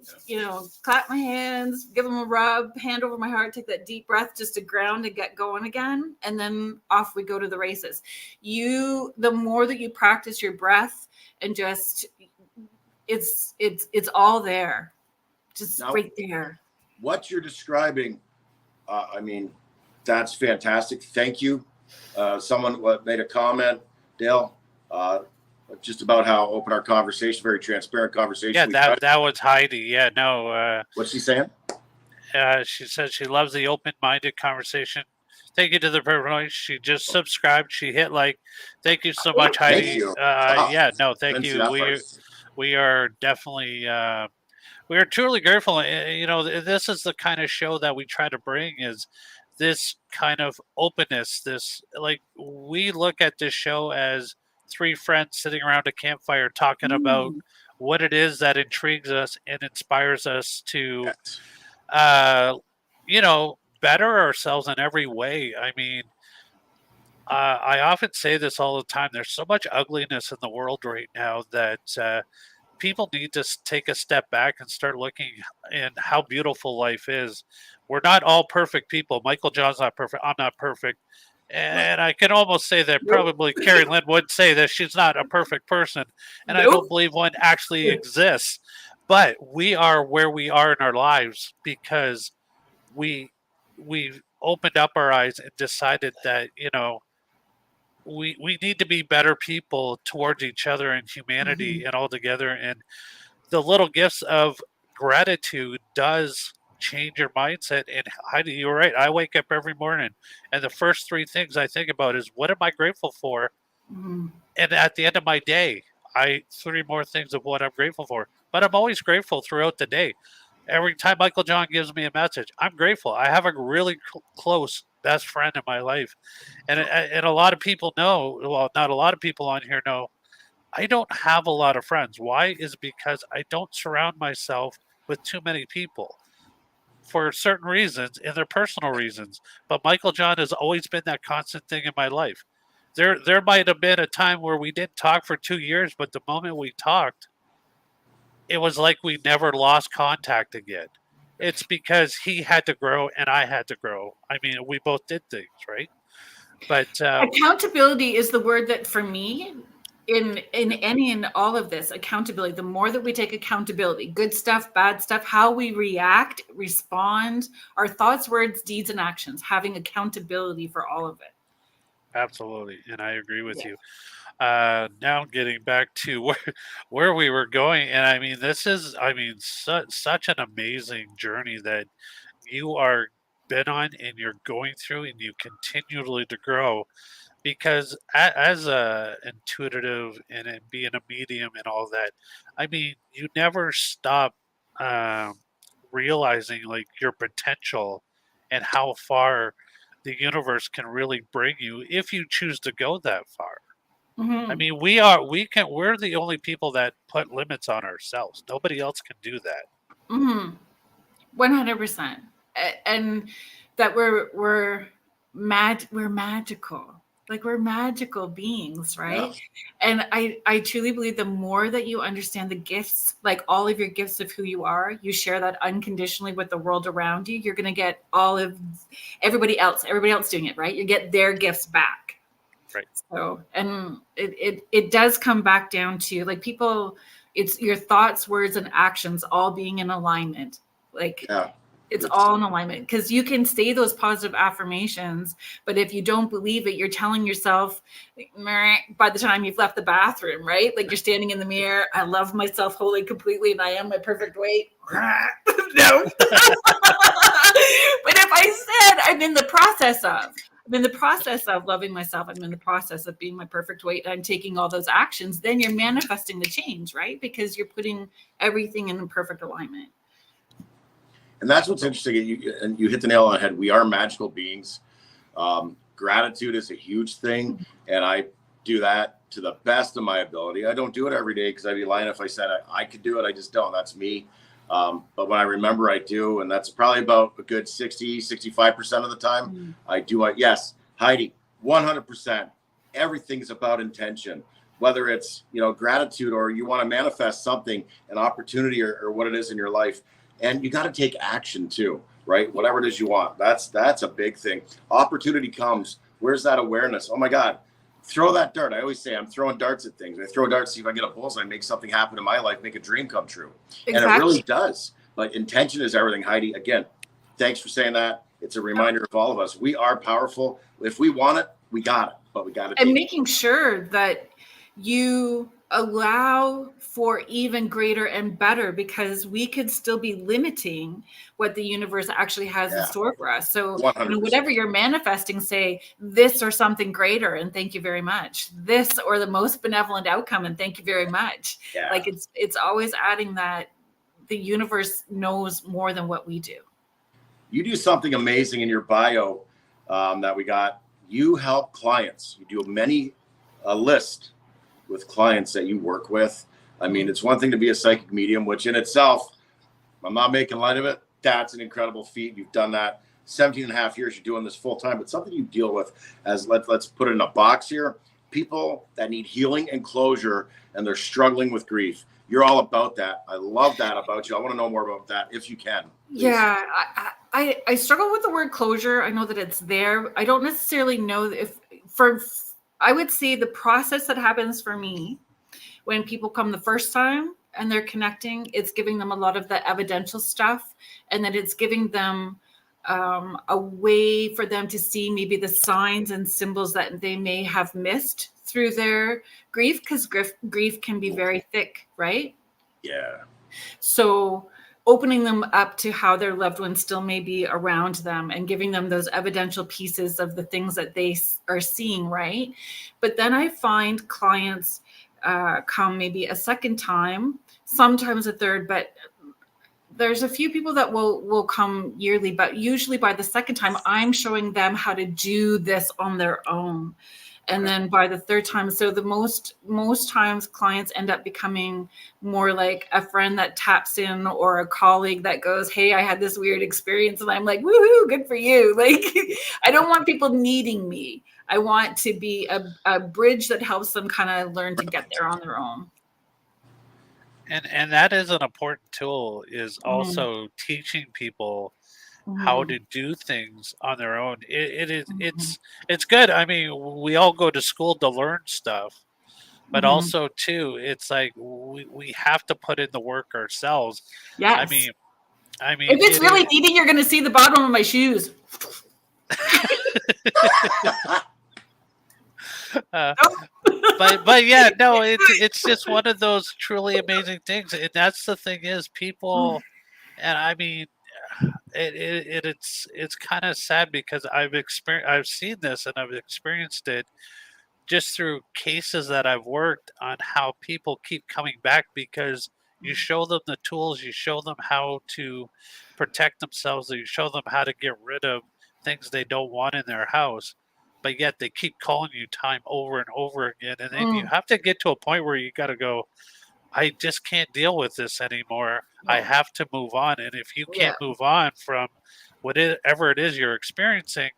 Speaker 4: clap my hands, give them a rub, hand over my heart, take that deep breath just to ground and get going again. And then off we go to the races. The more that you practice your breath and just, it's all there, just now, right there.
Speaker 1: What you're describing, that's fantastic. Thank you. Someone made a comment, Dale, just about how open our conversation, very transparent conversation.
Speaker 2: Yeah, that was Heidi. Yeah, no.
Speaker 1: What's she saying?
Speaker 2: She says she loves the open-minded conversation. Thank you to the person. She just subscribed. She hit like. Thank you so much, Heidi.
Speaker 1: Thank you. Wow.
Speaker 2: Yeah, no,
Speaker 1: I
Speaker 2: thank
Speaker 1: didn't see
Speaker 2: you.
Speaker 1: that part.
Speaker 2: We are definitely we are truly grateful. This is the kind of show that we try to bring is this kind of openness. This like we look at this show as three friends sitting around a campfire talking about what it is that intrigues us and inspires us to,
Speaker 1: Yes.
Speaker 2: better ourselves in every way. I mean, I often say this all the time. There's so much ugliness in the world right now that people need to take a step back and start looking in how beautiful life is. We're not all perfect people. Michael John's not perfect. I'm not perfect. And I can almost say that probably Kerrilynn would say that she's not a perfect person. And I don't believe one actually exists. But we are where we are in our lives because we've opened up our eyes and decided that, we need to be better people towards each other and humanity and all together. And the little gifts of gratitude does change your mindset. And Heidi, you're right. I wake up every morning and the first three things I think about is what am I grateful for? And at the end of my day, three more things of what I'm grateful for. But I'm always grateful throughout the day. Every time Michael John gives me a message, I'm grateful. I have a really close best friend in my life. And a lot of people know, well, not a lot of people on here know, I don't have a lot of friends. Why? Is because I don't surround myself with too many people for certain reasons and their personal reasons. But Michael John has always been that constant thing in my life. There might have been a time where we didn't talk for 2 years, but the moment we talked, it was like we never lost contact again. It's because he had to grow and I had to grow. I mean, we both did things, right? But
Speaker 4: accountability is the word that for me in any and all of this, accountability, the more that we take accountability, good stuff, bad stuff, how we react, respond, our thoughts, words, deeds, and actions, having accountability for all of it.
Speaker 2: Absolutely. And I agree with you. Now getting back to where we were going. And I mean, this is, such an amazing journey that you are been on and you're going through and you continually to grow because as a intuitive and being a medium and all that, I mean, you never stop realizing like your potential and how far the universe can really bring you if you choose to go that far. I mean, we're the only people that put limits on ourselves. Nobody else can do that.
Speaker 4: 100%. And that we're magical. Like we're magical beings, right? Yeah. And I truly believe the more that you understand the gifts, like all of your gifts of who you are, you share that unconditionally with the world around you, you're going to get all of everybody else doing it, right? You get their gifts back.
Speaker 2: Right.
Speaker 4: So, and it does come back down to like people, it's your thoughts, words, and actions all being in alignment. Like it's all in alignment because you can say those positive affirmations, but if you don't believe it, you're telling yourself by the time you've left the bathroom, right? Like you're standing in the mirror. I love myself wholly, completely, and I am my perfect weight. No. But if I said I'm in the process of loving myself, I'm in the process of being my perfect weight, and I'm taking all those actions, then you're manifesting the change, right? Because you're putting everything in perfect alignment.
Speaker 1: And that's what's interesting. You hit the nail on the head. We are magical beings. Gratitude is a huge thing. And I do that to the best of my ability. I don't do it every day because I'd be lying if I said I could do it. I just don't. That's me. But when I remember, I do. And that's probably about a good 65% of the time. I do. Yes, Heidi, 100%. Everything's about intention. Whether it's, gratitude or you want to manifest something, an opportunity or what it is in your life. And you got to take action too, right? Whatever it is you want. That's a big thing. Opportunity comes. Where's that awareness? Oh my God, throw that dart. I always say I'm throwing darts at things. I throw darts, see if I get a bullseye, make something happen in my life, make a dream come true. Exactly. And it really does. But intention is everything, Heidi. Again, thanks for saying that. It's a reminder of all of us. We are powerful. If we want it, we got it. But we got it.
Speaker 4: And making sure that you allow for even greater and better, because we could still be limiting what the universe actually has in store for us. So,
Speaker 1: 100%.
Speaker 4: whatever you're manifesting, say this or something greater, and thank you very much. This or the most benevolent outcome, and thank you very much.
Speaker 1: Yeah.
Speaker 4: Like it's always adding that the universe knows more than what we do.
Speaker 1: You do something amazing in your bio that we got. You help clients. You do a list with clients that you work with. I mean, it's one thing to be a psychic medium, which in itself, I'm not making light of it. That's an incredible feat. You've done that 17 and a half years. You're doing this full time, but something you deal with as let's put it in a box here. People that need healing and closure, and they're struggling with grief. You're all about that. I love that about you. I want to know more about that if you can. Please.
Speaker 4: Yeah, I struggle with the word closure. I know that it's there. I don't necessarily know I would say the process that happens for me when people come the first time and they're connecting, it's giving them a lot of the evidential stuff, and then it's giving them a way for them to see maybe the signs and symbols that they may have missed through their grief, because grief can be very thick, right?
Speaker 1: Yeah.
Speaker 4: So opening them up to how their loved ones still may be around them, and giving them those evidential pieces of the things that they are seeing, right? But then I find clients come maybe a second time, sometimes a third, but there's a few people that will come yearly, but usually by the second time, I'm showing them how to do this on their own. And then by the third time, so the most times clients end up becoming more like a friend that taps in, or a colleague that goes, hey, I had this weird experience. And I'm like, woohoo, good for you. Like, I don't want people needing me. I want to be a bridge that helps them kind of learn to get there on their own.
Speaker 2: And that is an important tool, is also teaching people how to do things on their own. It's good. I mean, we all go to school to learn stuff, but also too, it's like we have to put in the work ourselves.
Speaker 4: Yes.
Speaker 2: I mean,
Speaker 4: if it's really needing, you're going to see the bottom of my shoes.
Speaker 2: But yeah, no, it's just one of those truly amazing things, and that's the thing is people, and I mean, it's kind of sad, because I've seen this and I've experienced it just through cases that I've worked on, how people keep coming back because you show them the tools, you show them how to protect themselves, you show them how to get rid of things they don't want in their house, but yet they keep calling you time over and over again. And then you have to get to a point where you got to go, I just can't deal with this anymore. I have to move on. And if you can't move on from whatever it is you're experiencing,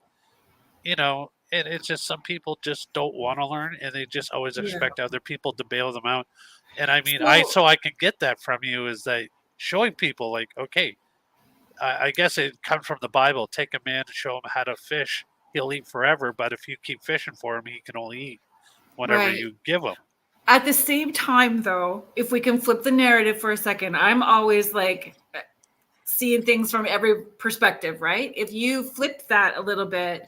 Speaker 2: it's just some people just don't want to learn, and they just always expect other people to bail them out. And I mean, so I can get that from you, is that showing people like, okay, I guess it comes from the Bible. Take a man and show him how to fish. He'll eat forever. But if you keep fishing for him, he can only eat whatever you give him.
Speaker 4: At the same time, though, if we can flip the narrative for a second, I'm always like seeing things from every perspective, right? If you flip that a little bit,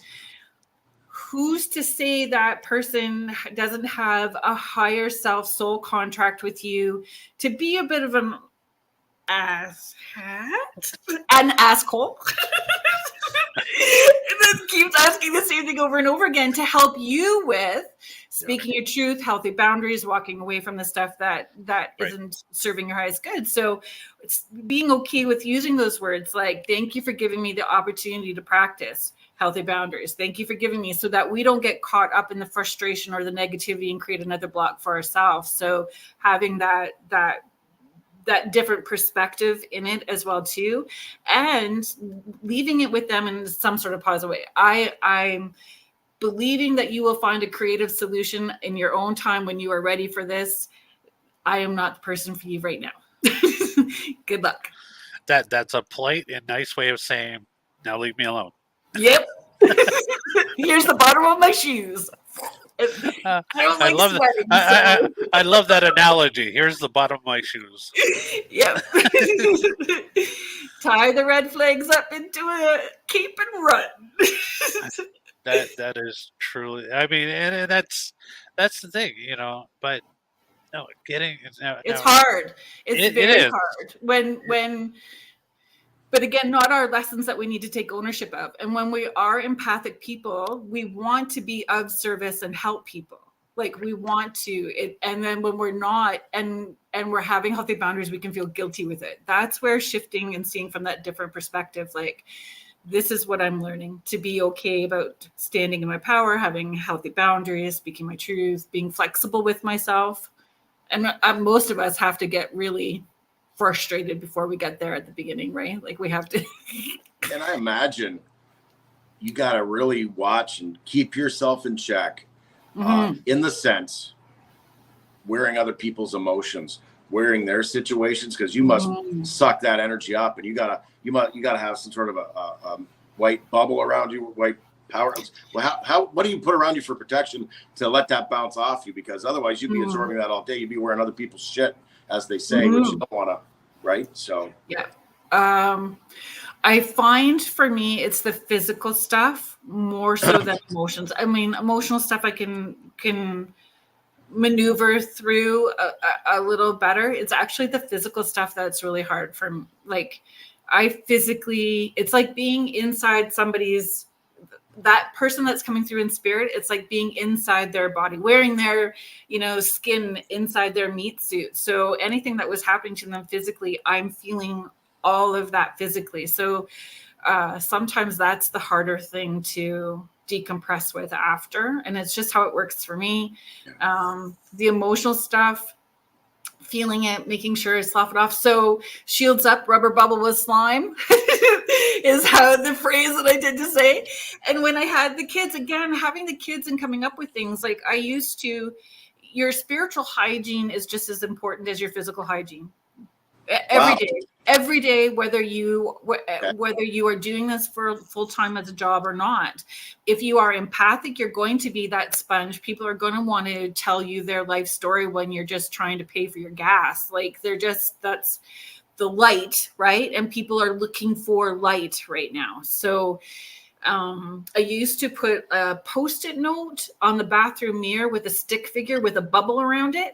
Speaker 4: who's to say that person doesn't have a higher self soul contract with you to be a bit of an asshole? And then keeps asking the same thing over and over again to help you with speaking your truth, healthy boundaries, walking away from the stuff that isn't serving your highest good. So it's being okay with using those words like, thank you for giving me the opportunity to practice healthy boundaries. Thank you for giving me, so that we don't get caught up in the frustration or the negativity and create another block for ourselves. So having that different perspective in it as well too, and leaving it with them in some sort of positive way. I'm believing that you will find a creative solution in your own time when you are ready for this. I am not the person for you right now. Good luck.
Speaker 2: That's a polite and nice way of saying, now leave me alone.
Speaker 4: Yep. Here's the bottom of my shoes. I love
Speaker 2: that. I love that analogy. Here's the bottom of my shoes.
Speaker 4: Yep. Tie the red flags up into a cape and run.
Speaker 2: That is truly. I mean, and that's the thing, but no, getting
Speaker 4: It's
Speaker 2: no,
Speaker 4: hard. It's
Speaker 2: it
Speaker 4: very
Speaker 2: is.
Speaker 4: hard but again, not our lessons that we need to take ownership of. And when we are empathic people, we want to be of service and help people. Like we want to, and then when we're not, and we're having healthy boundaries, we can feel guilty with it. That's where shifting and seeing from that different perspective, like, this is what I'm learning, to be okay about standing in my power, having healthy boundaries, speaking my truth, being flexible with myself. And most of us have to get really frustrated before we get there at the beginning, right? Like we have to.
Speaker 1: And I imagine you got to really watch and keep yourself in check, in the sense wearing other people's emotions, wearing their situations, because you must suck that energy up, and you gotta have some sort of a white bubble around you, white power. Well, what do you put around you for protection to let that bounce off you? Because otherwise you'd be absorbing that all day. You'd be wearing other people's shit, as they say, which you don't want to, right? So
Speaker 4: yeah. I find for me, it's the physical stuff more so than emotions. I mean, emotional stuff I can maneuver through a little better. It's actually the physical stuff that's really hard for, like, it's like being inside somebody's, that person that's coming through in spirit. It's like being inside their body, wearing their, skin inside their meat suit. So anything that was happening to them physically, I'm feeling all of that physically. So sometimes that's the harder thing to decompress with after, and it's just how it works for me. The emotional stuff, feeling it, making sure I slough it off. So shields up, rubber bubble with slime is how the phrase that I did to say. And when I had the kids, again, having the kids and coming up with things, like I used to, your spiritual hygiene is just as important as your physical hygiene. Every day, whether you are doing this for full time as a job or not. If you are empathic, you're going to be that sponge. People are going to want to tell you their life story when you're just trying to pay for your gas. Like that's the light, right? And people are looking for light right now. So I used to put a Post-it note on the bathroom mirror with a stick figure with a bubble around it.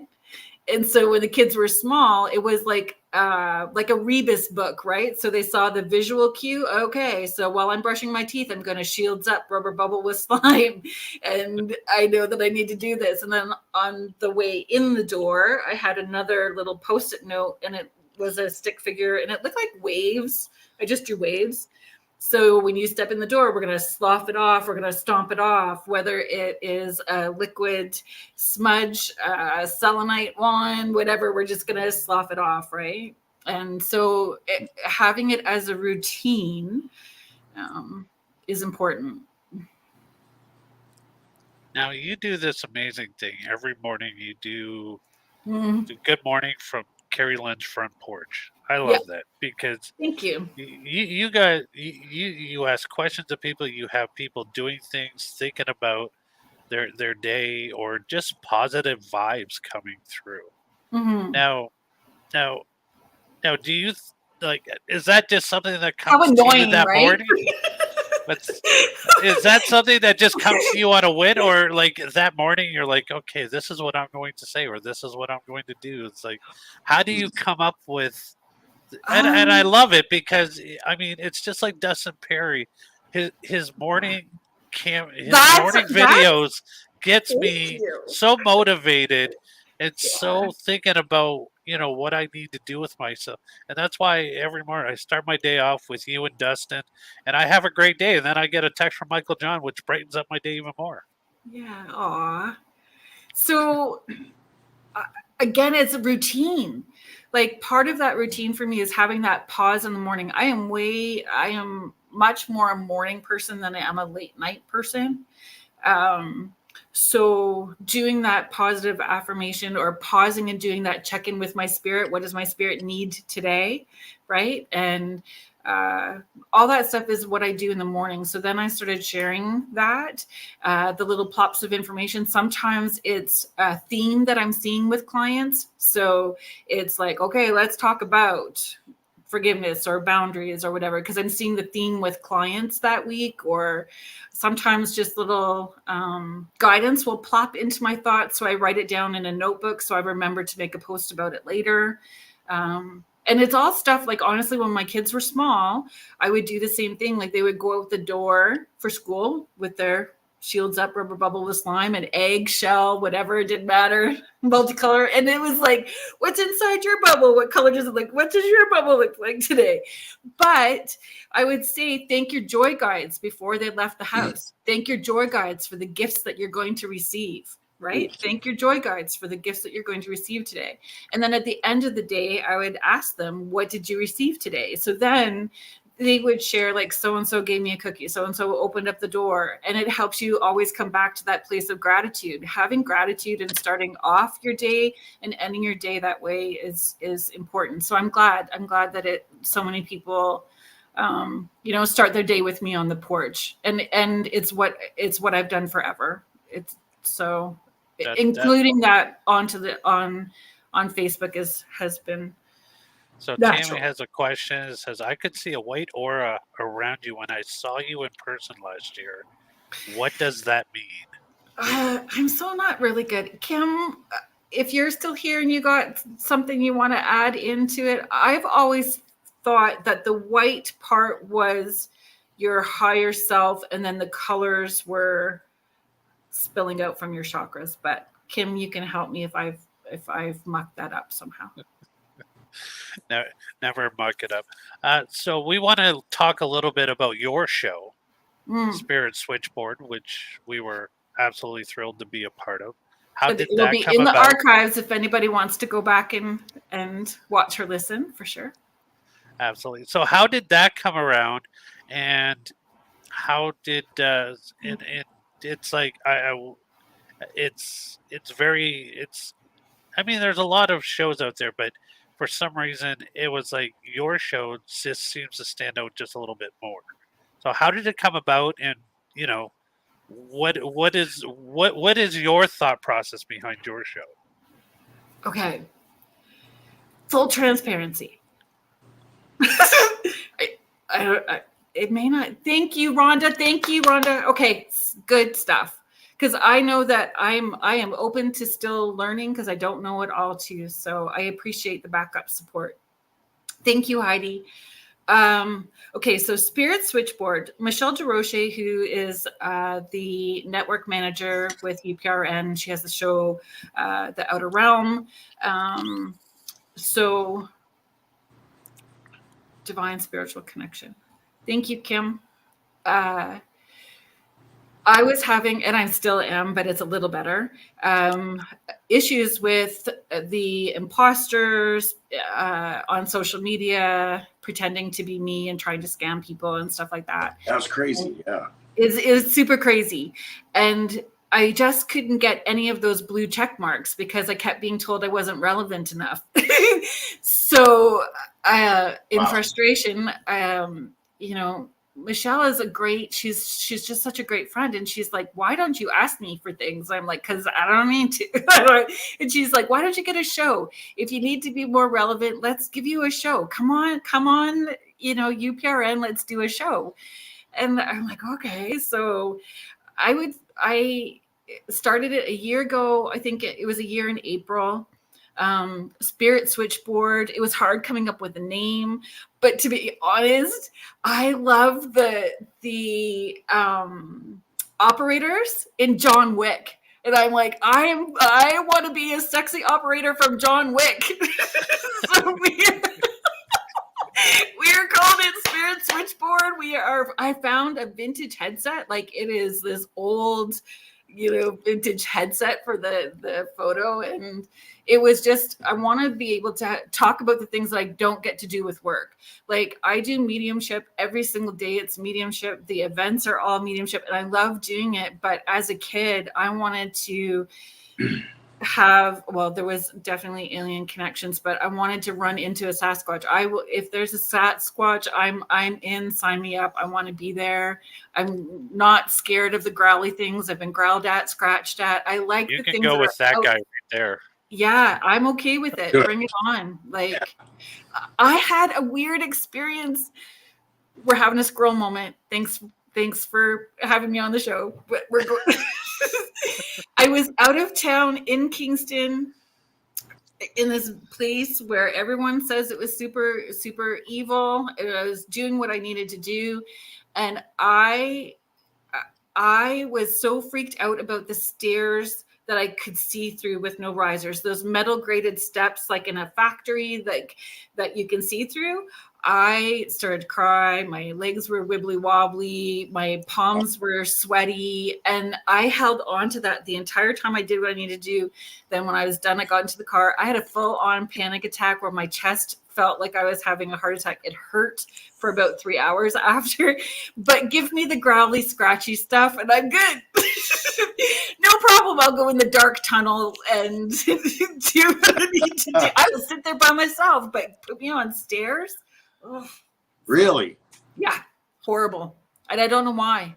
Speaker 4: And so when the kids were small, it was like a rebus book, right? So they saw the visual cue. Okay, so while I'm brushing my teeth, I'm going to shields up, rubber bubble with slime. And I know that I need to do this. And then on the way in the door, I had another little Post-it note, and it was a stick figure, and it looked like waves. I just drew waves. So when you step in the door, we're going to slough it off. We're going to stomp it off, whether it is a liquid smudge, selenite wand, whatever, we're just going to slough it off, right? And so having it as a routine is important.
Speaker 2: Now you do this amazing thing every morning. You do the good morning from Kerrilynn's front porch. I love that, because
Speaker 4: thank you.
Speaker 2: You guys, you ask questions of people. You have people doing things, thinking about their day, or just positive vibes coming through. Now, do you is that just something that comes to you that morning? Is that something that just comes to you on a whim, or like that morning you're like, okay, this is what I'm going to say, or this is what I'm going to do? It's like, how do you come up with? And I love it, because I mean, it's just like Dustin Perry, his morning videos gets me so motivated and so thinking about what I need to do with myself. And that's why every morning I start my day off with you and Dustin, and I have a great day, and then I get a text from Michael John, which brightens up my day even more.
Speaker 4: Yeah. Aw. So again, it's a routine. Like part of that routine for me is having that pause in the morning. I am much more a morning person than I am a late night person. So doing that positive affirmation, or pausing and doing that check-in with my spirit. What does my spirit need today? Right. And all that stuff is what I do in the morning. So then I started sharing that, the little plops of information. Sometimes it's a theme that I'm seeing with clients. So it's like, okay, let's talk about forgiveness or boundaries or whatever, because I'm seeing the theme with clients that week, or sometimes just little guidance will plop into my thoughts. So I write it down in a notebook so I remember to make a post about it later. And it's all stuff like, honestly, when my kids were small, I would do the same thing. Like they would go out the door for school with their shields up, rubber bubble with slime, and egg, shell, whatever, it didn't matter, multicolor. And it was like, what's inside your bubble? What color does it look? What does your bubble look like today? But I would say, thank your joy guides before they left the house. Thank your joy guides for the gifts that you're going to receive, right? Thank your joy guides for the gifts that you're going to receive today. And then at the end of the day, I would ask them, what did you receive today? So then they would share, like, so-and-so gave me a cookie, so-and-so opened up the door. And it helps you always come back to that place of gratitude. Having gratitude and starting off your day and ending your day that way is important. So I'm glad that so many people, start their day with me on the porch. And it's what I've done forever. Including that on Facebook has been.
Speaker 2: So
Speaker 4: natural.
Speaker 2: Tammy has a question. It says, I could see a white aura around you when I saw you in person last year. What does that mean?
Speaker 4: I'm so not really good. Kim, if you're still here and you got something you want to add into it, I've always thought that the white part was your higher self, and then the colors were spilling out from your chakras. But Kim, you can help me if I've mucked that up somehow.
Speaker 2: Never muck it up. So we want to talk a little bit about your show, Spirit Switchboard, which we were absolutely thrilled to be a part of. How did
Speaker 4: It'll
Speaker 2: that
Speaker 4: be
Speaker 2: come
Speaker 4: in
Speaker 2: about?
Speaker 4: the archives if anybody wants to go back and watch or listen, for sure.
Speaker 2: Absolutely. So how did that come around, and how did it's like there's a lot of shows out there, but for some reason it was like your show just seems to stand out just a little bit more. So how did it come about, and what is your thought process behind your show?
Speaker 4: Okay. Full transparency. It may not. Thank you, Rhonda. Okay, good stuff. Because I know that I am open to still learning, because I don't know it all too. So I appreciate the backup support. Thank you, Heidi. Okay, so Spirit Switchboard, Michelle DeRoche, who is the network manager with UPRN, she has the show, The Outer Realm. So Divine Spiritual Connection. Thank you, Kim. I was having, and I still am, but it's a little better, issues with the imposters on social media, pretending to be me and trying to scam people and stuff like that.
Speaker 1: That was crazy, yeah.
Speaker 4: It's super crazy. And I just couldn't get any of those blue check marks because I kept being told I wasn't relevant enough. So in frustration, Michelle is she's just such a great friend. And she's like, why don't you ask me for things? I'm like, because I don't mean to. And she's like, why don't you get a show? If you need to be more relevant, let's give you a show. Come on, UPRN, let's do a show. And I'm like, okay. So I started it a year ago. I think it was a year in April. Spirit Switchboard. It was hard coming up with a name, but to be honest, I love the operators in John Wick, and I'm like, I want to be a sexy operator from John Wick. So we are called it Spirit Switchboard. I found a vintage headset, like it is this old, vintage headset for the photo, and it was just, I want to be able to talk about the things that I don't get to do with work. Like I do mediumship every single day. It's mediumship. The events are all mediumship, and I love doing it. But as a kid, I wanted to there was definitely alien connections, but I wanted to run into a Sasquatch. If there's a Sasquatch, I'm in, sign me up. I want to be there. I'm not scared of the growly things. I've been growled at, scratched at. I like
Speaker 2: you
Speaker 4: the
Speaker 2: can
Speaker 4: things
Speaker 2: go
Speaker 4: that
Speaker 2: with that guy right there.
Speaker 4: Yeah, I'm okay with it.
Speaker 1: Good.
Speaker 4: Bring it on. Like, I had a weird experience. We're having a squirrel moment. Thanks for having me on the show. But we're going. I was out of town in Kingston, in this place where everyone says it was super, super evil. I was doing what I needed to do, and I was so freaked out about the stairs that I could see through with no risers. Those metal grated steps, like in a factory, that you can see through. I started to cry. My legs were wibbly wobbly. My palms were sweaty. And I held on to that the entire time I did what I needed to do. Then when I was done, I got into the car. I had a full on panic attack where my chest felt like I was having a heart attack. It hurt for about 3 hours after, but give me the growly, scratchy stuff and I'm good. No problem. I'll go in the dark tunnel and do what I need to do. I will sit there by myself, but put me on stairs. Ugh.
Speaker 1: Really?
Speaker 4: Yeah, horrible. And I don't know why.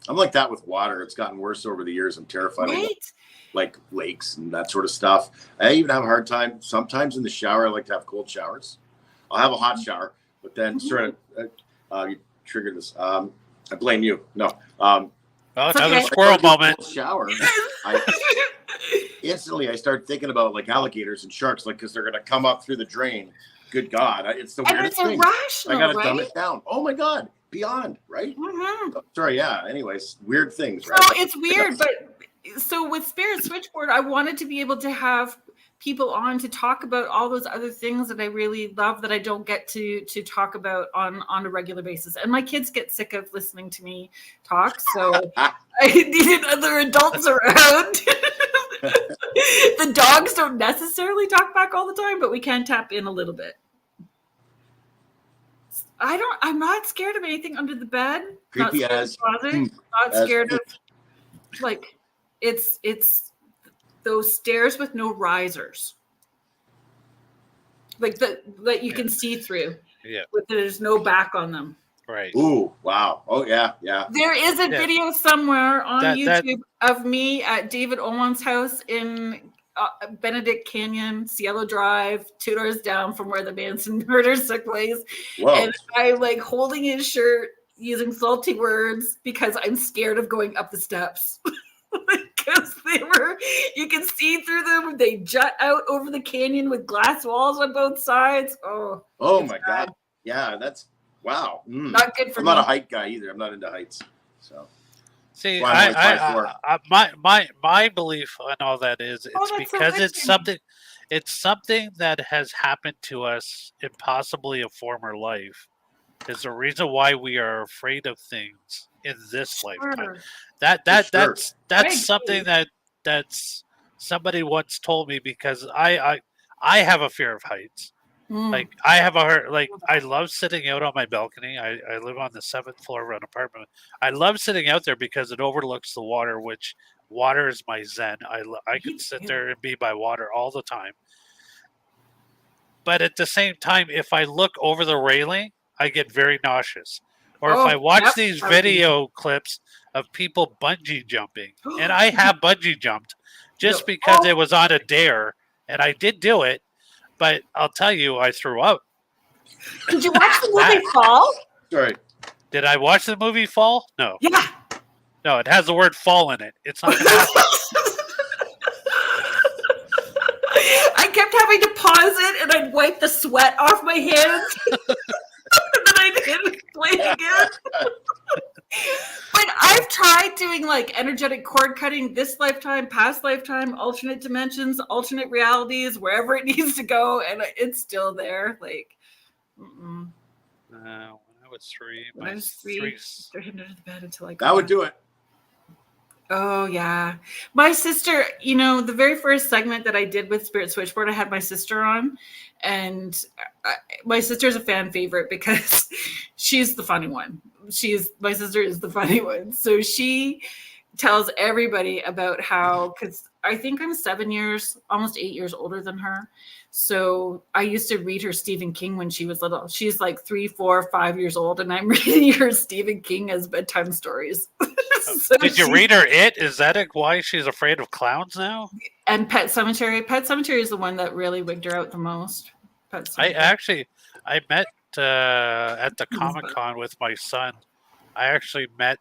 Speaker 1: I'm like that with water. It's gotten worse over the years. I'm terrified of
Speaker 4: Right?
Speaker 1: like lakes and that sort of stuff. I even have a hard time sometimes in the shower. I like to have cold showers. I'll have a hot shower, but then sort of you triggered this. I blame you. No.
Speaker 2: Oh,
Speaker 4: It's
Speaker 2: another
Speaker 4: okay.
Speaker 2: squirrel moment.
Speaker 1: Shower. Instantly, I start thinking about like alligators and sharks, like because they're gonna come up through the drain. Good God, it's the
Speaker 4: And
Speaker 1: weirdest
Speaker 4: it's
Speaker 1: thing.
Speaker 4: irrational,
Speaker 1: I gotta
Speaker 4: right?
Speaker 1: dumb it down. Oh my God, beyond right.
Speaker 4: Mhm.
Speaker 1: Sorry, yeah. Anyways, weird things, right?
Speaker 4: So it's weird, but so with Spirit Switchboard, I wanted to be able to have people on to talk about all those other things that I really love that I don't get to talk about on a regular basis. And my kids get sick of listening to me talk, so I needed other adults around. The dogs don't necessarily talk back all the time, but we can tap in a little bit. I'm not scared of anything under the bed.
Speaker 1: Creepy
Speaker 4: not scared
Speaker 1: as
Speaker 4: of the closet, not
Speaker 1: as
Speaker 4: scared of like it's those stairs with no risers. Like that you can see through.
Speaker 2: Yeah.
Speaker 4: But there's no back on them.
Speaker 2: Right.
Speaker 1: Ooh, wow. Oh yeah, yeah.
Speaker 4: There is a
Speaker 2: Yeah.
Speaker 4: video somewhere on
Speaker 2: That-
Speaker 4: YouTube of me at David Owen's house in Benedict Canyon, Cielo Drive, 2 doors down from where the Manson murders took place.
Speaker 1: Whoa.
Speaker 4: And I'm like holding his shirt using salty words because I'm scared of going up the steps. Because you can see through them. They jut out over the canyon with glass walls on both sides. Oh
Speaker 1: my
Speaker 4: bad.
Speaker 1: God. Yeah, that's wow.
Speaker 4: Not good for
Speaker 1: I'm
Speaker 4: me.
Speaker 1: not a height guy either. I'm not into heights. So
Speaker 2: See,
Speaker 1: Well, I'm like 5'4".
Speaker 2: my belief on all that is it's
Speaker 4: that's so
Speaker 2: because
Speaker 4: good.
Speaker 2: it's something that has happened to us in possibly a former life. Is the reason why we are afraid of things in this lifetime.
Speaker 4: Sure.
Speaker 2: That's something that's somebody once told me because I have a fear of heights. Like I have I love sitting out on my balcony. I live on the 7th floor of an apartment. I love sitting out there because it overlooks the water, which water is my zen. I can sit there and be by water all the time. But at the same time, if I look over the railing, I get very nauseous. Or if I watch these video clips of people bungee jumping, and I have bungee jumped just because it was on a dare, and I did do it, but I'll tell you, I threw up.
Speaker 4: Did you watch the movie Fall?
Speaker 1: sorry.
Speaker 2: Did I watch the movie Fall? No.
Speaker 4: Yeah.
Speaker 2: No, it has the word fall in it. It's not going to happen.
Speaker 4: I kept having to pause it and I'd wipe the sweat off my hands. And then I didn't play it again. But I've tried doing like energetic cord cutting this lifetime, past lifetime, alternate dimensions, alternate realities, wherever it needs to go, and it's still there. Like,
Speaker 2: When I was three,
Speaker 4: when I was three, they're hidden under the bed until I got
Speaker 1: That would do it.
Speaker 4: Oh, yeah. My sister, the very first segment that I did with Spirit Switchboard, I had my sister on. And my sister's a fan favorite because she's the funny one. My sister is the funny one. So she tells everybody about how, because I think I'm 7 years, almost 8 years older than her. So I used to read her Stephen King when she was little. She's like 3, 4, 5 years old, and I'm reading her Stephen King as bedtime stories. So
Speaker 2: Did you read her It? Is that why she's afraid of clowns now?
Speaker 4: And Pet Cemetery. Pet Cemetery is the one that really wigged her out the most. Pet Cemetery.
Speaker 2: I met at the Comic-Con with my son. I actually met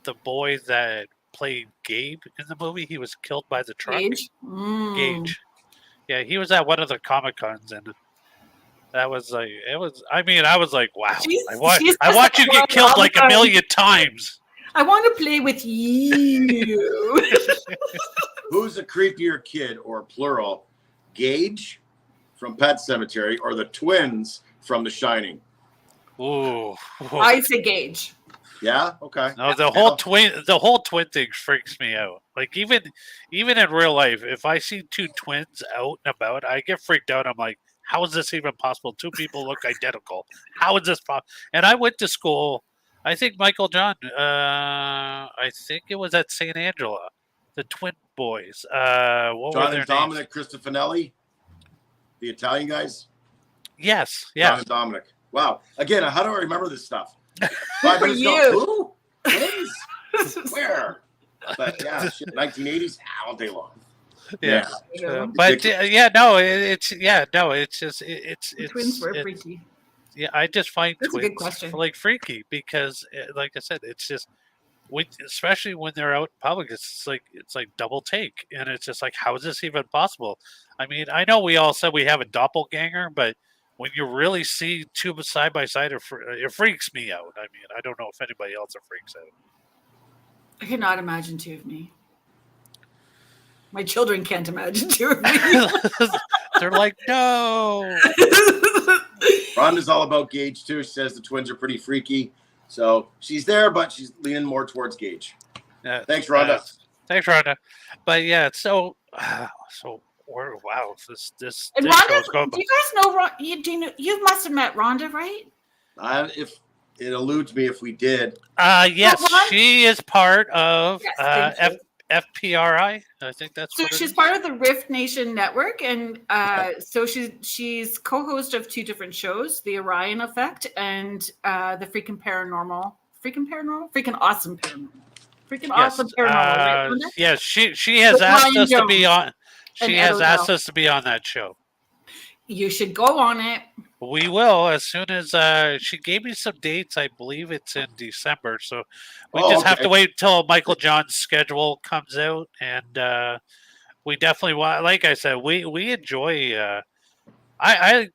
Speaker 2: the boy that played Gabe in the movie. He was killed by the truck.
Speaker 4: Gage?
Speaker 2: Gage. Yeah, he was at one of the Comic-Cons, and that was like, it was, I mean, I was like, wow. I watch you get killed like a million times.
Speaker 4: I want to play with you.
Speaker 1: Who's a creepier kid, or plural, Gage from Pet Cemetery or the twins from The Shining?
Speaker 2: Ooh.
Speaker 4: I say Gage.
Speaker 1: Yeah. Okay.
Speaker 2: No, the whole twin thing freaks me out. Like even in real life, if I see two twins out and about, I get freaked out. I'm like, how is this even possible? Two people look identical. How is this possible? And I went to school. I think Michael John. I think it was at St. Angela, the twin boys. What
Speaker 1: John
Speaker 2: were their
Speaker 1: and Dominic
Speaker 2: names?
Speaker 1: Cristofanelli, the Italian guys.
Speaker 2: Yes.
Speaker 1: John and Dominic. Wow. Again, how do I remember this stuff?
Speaker 4: For you.
Speaker 1: Who? Twins? Where? But yeah, shit, 1980s all day long.
Speaker 2: Yeah.
Speaker 4: Yeah.
Speaker 2: But it's just it's
Speaker 4: Twins were freaky.
Speaker 2: Yeah, I just find
Speaker 4: That's a good
Speaker 2: twins
Speaker 4: question.
Speaker 2: like freaky because, like I said, it's just, especially when they're out in public, it's like double take, and it's just like, how is this even possible? I mean, I know we all said we have a doppelganger, but when you really see two side by side, it freaks me out. I mean, I don't know if anybody else freaks out.
Speaker 4: I cannot imagine two of me. My children can't imagine two of me.
Speaker 2: They're like, no.
Speaker 1: Rhonda's all about Gage too. She says the twins are pretty freaky. So she's there, but she's leaning more towards Gage. Thanks, Rhonda.
Speaker 2: Thanks, Rhonda. But yeah, so wow, this
Speaker 4: And
Speaker 2: this
Speaker 4: Rhonda,
Speaker 2: show's going.
Speaker 4: do you guys know? You must have met Rhonda, right?
Speaker 1: If it eludes me if we did.
Speaker 2: Yes,
Speaker 4: Ron?
Speaker 2: she is part of
Speaker 4: Yes, thank you.
Speaker 2: FPRI. I think that's
Speaker 4: So
Speaker 2: what it
Speaker 4: she's
Speaker 2: is.
Speaker 4: part of the Rift Nation Network, and so she's co-host of two different shows: The Orion Effect and the Freaking Awesome Paranormal. Awesome Paranormal. Right, Rhonda?
Speaker 2: Yes, she has
Speaker 4: With
Speaker 2: asked
Speaker 4: Ryan
Speaker 2: us to be
Speaker 4: Jones
Speaker 2: on.
Speaker 4: and
Speaker 2: She
Speaker 4: Ed
Speaker 2: has asked
Speaker 4: Odell.
Speaker 2: us to be on that show.
Speaker 4: You should go on it.
Speaker 2: We will as soon as she gave me some dates. I believe it's in December, so we just have to wait until Michael John's schedule comes out, and we definitely want. Like I said, we enjoy. I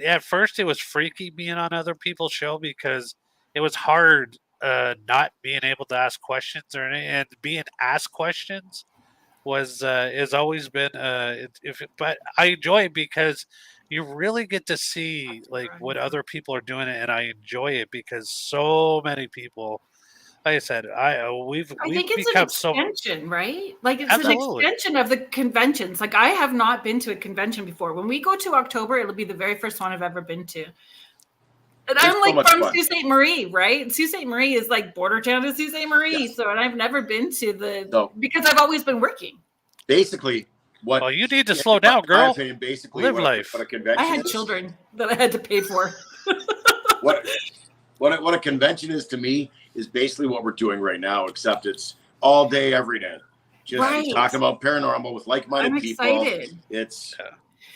Speaker 2: at first it was freaky being on other people's show because it was hard not being able to ask questions or anything, and being asked questions was has always been but I enjoy it because you really get to see like what other people are doing, and I enjoy it because so many people, like I said, we've
Speaker 4: think it's
Speaker 2: become
Speaker 4: an extension, right? Like it's
Speaker 2: Absolutely.
Speaker 4: an extension of the conventions. Like I have not been to a convention before. When we go to October, it'll be the very first one I've ever been to. And I'm
Speaker 1: so
Speaker 4: like
Speaker 1: much
Speaker 4: from
Speaker 1: fun.
Speaker 4: Sault Ste. Marie, right? Sault Ste. Marie is like border town to Sault Ste. Marie.
Speaker 1: Yes.
Speaker 4: So, and I've never been to because I've always been working.
Speaker 1: Basically, what?
Speaker 2: Well, you need to slow down,
Speaker 1: in my
Speaker 2: girl.
Speaker 1: opinion, basically,
Speaker 2: Live
Speaker 1: what
Speaker 2: life.
Speaker 1: what a convention
Speaker 4: I had
Speaker 1: is.
Speaker 4: children that I had to pay for.
Speaker 1: What a convention is to me is basically what we're doing right now, except it's all day, every day. Just
Speaker 4: Right.
Speaker 1: talking about paranormal with like-minded
Speaker 4: I'm
Speaker 1: people.
Speaker 4: excited.
Speaker 1: It's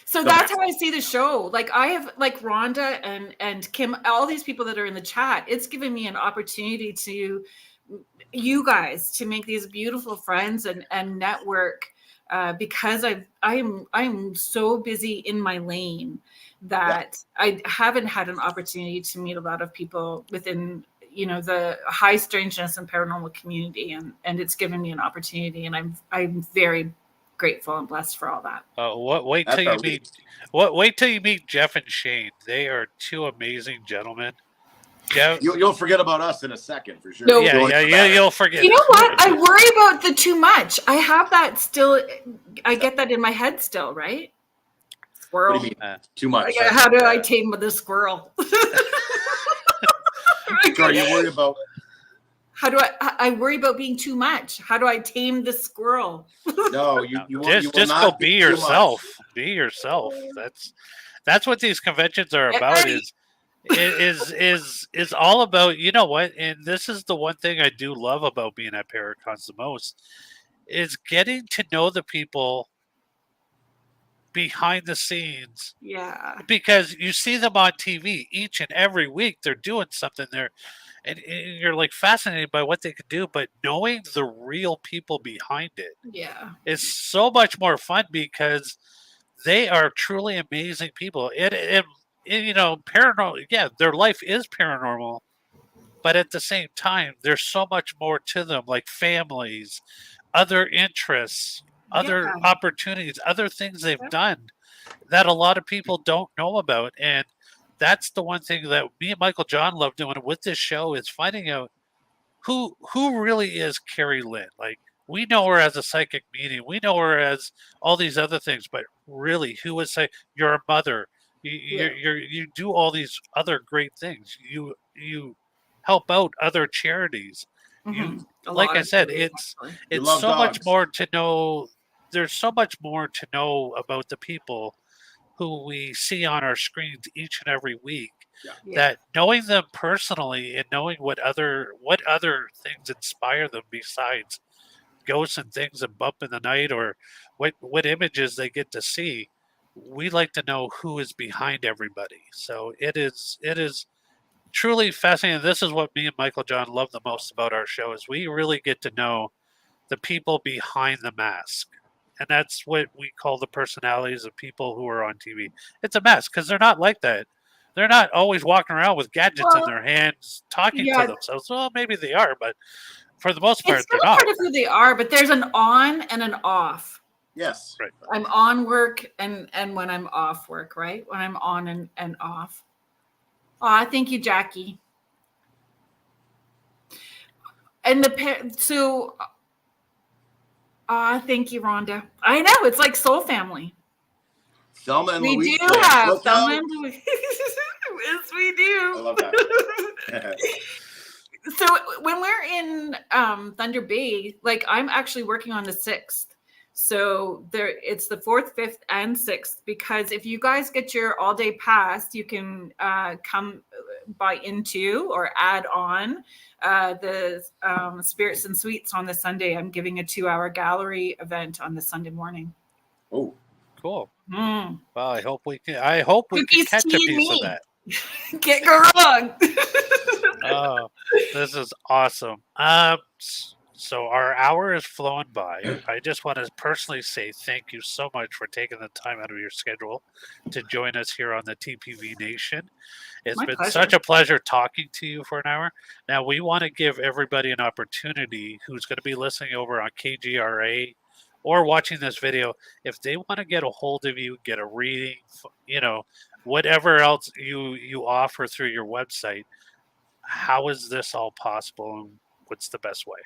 Speaker 4: So that's how I see the show. Like I have like Rhonda and Kim, all these people that are in the chat. It's given me an opportunity to you guys to make these beautiful friends and network because I'm so busy in my lane that I haven't had an opportunity to meet a lot of people within the high strangeness and paranormal community, and it's given me an opportunity, and I'm very grateful and blessed for all that.
Speaker 2: Wait till you meet Jeff and Shane. They are two amazing gentlemen. Jeff,
Speaker 1: you'll forget about us in a second for sure.
Speaker 4: No.
Speaker 2: you'll forget.
Speaker 4: You know what? I worry about the too much. I have that still. I get that in my head still, right? Squirrel.
Speaker 1: What do you mean? Too much.
Speaker 4: Like, how do I tame the squirrel?
Speaker 1: Sorry, you worry about
Speaker 4: How do I worry about being too much? How do I tame the squirrel?
Speaker 1: No, you will
Speaker 2: Just go
Speaker 1: not
Speaker 2: be
Speaker 1: too much.
Speaker 2: yourself. Be yourself. That's what these conventions are
Speaker 4: Get
Speaker 2: about.
Speaker 4: ready.
Speaker 2: Is all about, you know what? And this is the one thing I do love about being at Paracons the most, is getting to know the people behind the scenes,
Speaker 4: Yeah.
Speaker 2: because you see them on TV each and every week. They're doing something there, and you're like fascinated by what they can do. But knowing the real people behind it
Speaker 4: Yeah.
Speaker 2: is so much more fun, because they are truly amazing people. It you know, paranormal. Yeah, their life is paranormal, but at the same time, there's so much more to them, like families, other interests, other
Speaker 4: Yeah.
Speaker 2: opportunities, other things they've done that a lot of people don't know about. And that's the one thing that me and Michael John love doing with this show, is finding out who really is Kerrilynn. Like, we know her as a psychic medium, we know her as all these other things, but really, who would say you're a mother? You do all these other great things. You help out other charities.
Speaker 4: Mhm. A
Speaker 2: Like
Speaker 4: lot
Speaker 2: I
Speaker 4: of
Speaker 2: said,
Speaker 4: charities,
Speaker 2: it's
Speaker 4: actually.
Speaker 1: You
Speaker 2: it's
Speaker 1: love
Speaker 2: so much
Speaker 1: dogs.
Speaker 2: more to know. There's so much more to know about the people who we see on our screens each and every week,
Speaker 4: Yeah.
Speaker 2: that knowing them personally and knowing what other things inspire them besides ghosts and things and bump in the night, or what images they get to see, we like to know who is behind everybody. So it is truly fascinating. This is what me and Michael John love the most about our show, is we really get to know the people behind the mask. And that's what we call the personalities of people who are on TV. It's a mask, because they're not like that. They're not always walking around with gadgets in
Speaker 4: Well,
Speaker 2: their hands talking to
Speaker 4: yeah,
Speaker 2: themselves. Well, maybe they are, but for the most part,
Speaker 4: it's
Speaker 2: they're
Speaker 4: still
Speaker 2: not.
Speaker 4: part of who they are, but there's an on and an off.
Speaker 1: Yes.
Speaker 2: Right.
Speaker 4: I'm on work and when I'm off work, right? When I'm on and off. Aw, thank you, Jackie. And thank you, Rhonda. I know, it's like Soul Family.
Speaker 1: Thelma and
Speaker 4: We
Speaker 1: Louise.
Speaker 4: do have
Speaker 1: Look
Speaker 4: Thelma
Speaker 1: out.
Speaker 4: and Louise. Yes, we do.
Speaker 1: I love that.
Speaker 4: So when we're in Thunder Bay, like, I'm actually working on the 6th. So it's the 4th, 5th, and 6th, because if you guys get your all-day pass, you can come buy into or add on the Spirits and Sweets on the Sunday. I'm giving a 2-hour gallery event on the Sunday morning.
Speaker 1: Oh,
Speaker 2: Cool.
Speaker 4: Mm.
Speaker 2: Well, I hope we can
Speaker 4: Cookies,
Speaker 2: catch a
Speaker 4: tea, and
Speaker 2: piece of
Speaker 4: me.
Speaker 2: that.
Speaker 4: Can't go wrong.
Speaker 2: Oh, this is awesome. So our hour is flowing by. I just want to personally say thank you so much for taking the time out of your schedule to join us here on the TPV Nation. It's
Speaker 4: My
Speaker 2: been
Speaker 4: pleasure.
Speaker 2: such a pleasure talking to you for an hour. Now, we want to give everybody an opportunity who's going to be listening over on KGRA or watching this video. If they want to get a hold of you, get a reading, whatever else you offer through your website, how is this all possible, and what's the best way?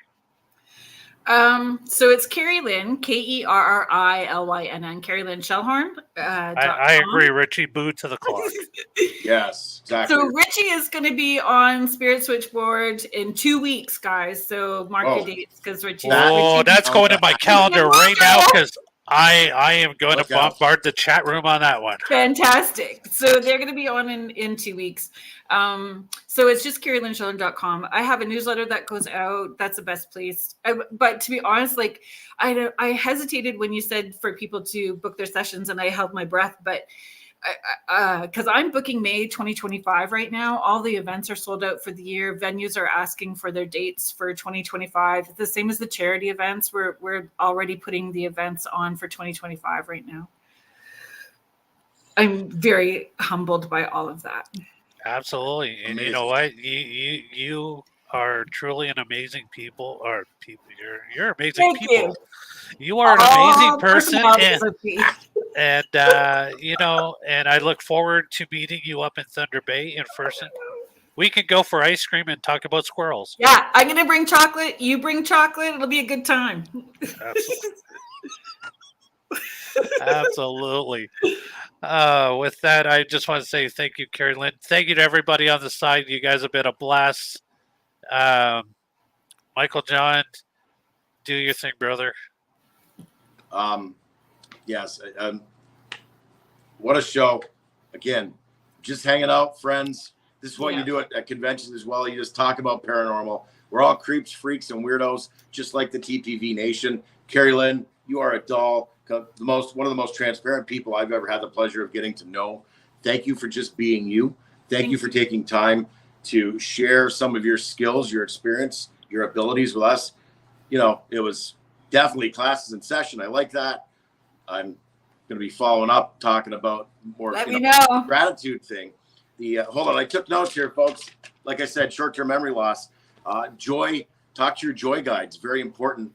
Speaker 4: So it's Kerrilynn, Kerrillynn, Kerrilynn Shellhorn.
Speaker 2: I agree, Richie. Boo to the clock.
Speaker 1: yes, exactly.
Speaker 4: So Richie is going to be on Spirit Switchboard in 2 weeks, guys. So mark your dates, because Richie.
Speaker 2: Oh, that's going in my calendar right now, because I am going to bombard the chat room on that one.
Speaker 4: Fantastic. So they're going to be on in 2 weeks. So it's just KerrilynShellhorn.com. I have a newsletter that goes out. That's the best place. But to be honest, like, I hesitated when you said for people to book their sessions, and I held my breath. But because I'm booking May 2025 right now, all the events are sold out for the year. Venues are asking for their dates for 2025. It's the same as the charity events. We're already putting the events on for 2025 right now. I'm very humbled by all of that.
Speaker 2: Absolutely. And you know what? You are truly an amazing people, or people. You're amazing people. You are an amazing person, and and I look forward to meeting you up in Thunder Bay in person. We can go for ice cream and talk about squirrels.
Speaker 4: Yeah, I'm gonna bring chocolate. You bring chocolate. It'll be a good time.
Speaker 2: Absolutely. With that, I just want to say thank you, Kerrilynn. Thank you to everybody on the side. You guys have been a blast. Michael John, do your thing, brother.
Speaker 1: Yes. What a show. Again, just hanging out, friends. This is what you do at conventions as well. You just talk about paranormal. We're all creeps, freaks, and weirdos, just like the TPV Nation. Kerrilynn, you are a doll. One of the most transparent people I've ever had the pleasure of getting to know. Thank you for just being you. Thank you for taking time to share some of your skills, your experience, your abilities with us. You know, it was definitely classes in session. I like that. I'm going to be following up, talking about more gratitude thing. Hold on, I took notes here, folks. Like I said, short-term memory loss. Joy, talk to your joy guides. Very important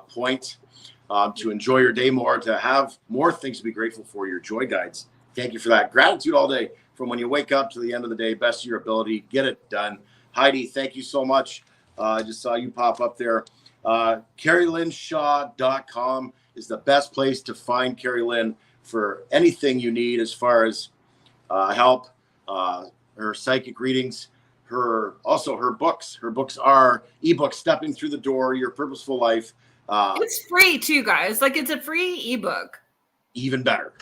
Speaker 1: point to enjoy your day more, to have more things to be grateful for. Your joy guides. Thank you for that. Gratitude all day, from when you wake up to the end of the day. Best of your ability. Get it done. Heidi, thank you so much. I just saw you pop up there. KerrilynShaw.com is the best place to find Kerrilynn for anything you need as far as help. Her psychic readings, her books. Her books are ebooks, Stepping Through the Door, Your Purposeful Life.
Speaker 4: It's free too, guys. Like, it's a free ebook.
Speaker 1: Even better.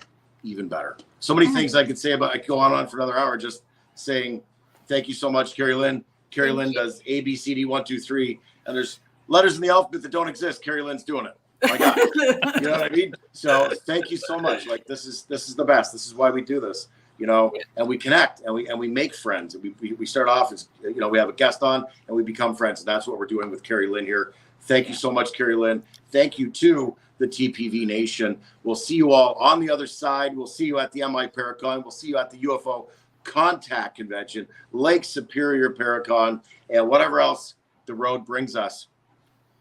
Speaker 1: So many things I could say about. I could go on for another hour just saying thank you so much, Kerrilynn. Kerrilynn does A, B, C, D, 1, 2, 3, and there's letters in the alphabet that don't exist. Kerrilynn's doing it. My God, you know what I mean? So thank you so much. Like, this is the best. This is why we do this. You know, and we connect and we make friends. We start off as, you know, we have a guest on and we become friends. And that's what we're doing with Kerrilynn here. Thank you so much, Kerrilynn. Thank you to the TPV Nation. We'll see you all on the other side. We'll see you at the MI Paracon. We'll see you at the UFO Contact Convention, Lake Superior Paracon, and whatever else the road brings us.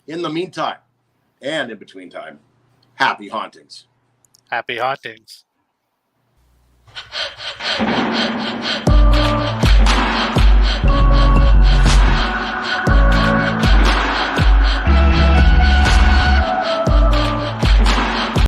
Speaker 1: In the meantime, and in between time, happy hauntings.
Speaker 2: Happy hauntings.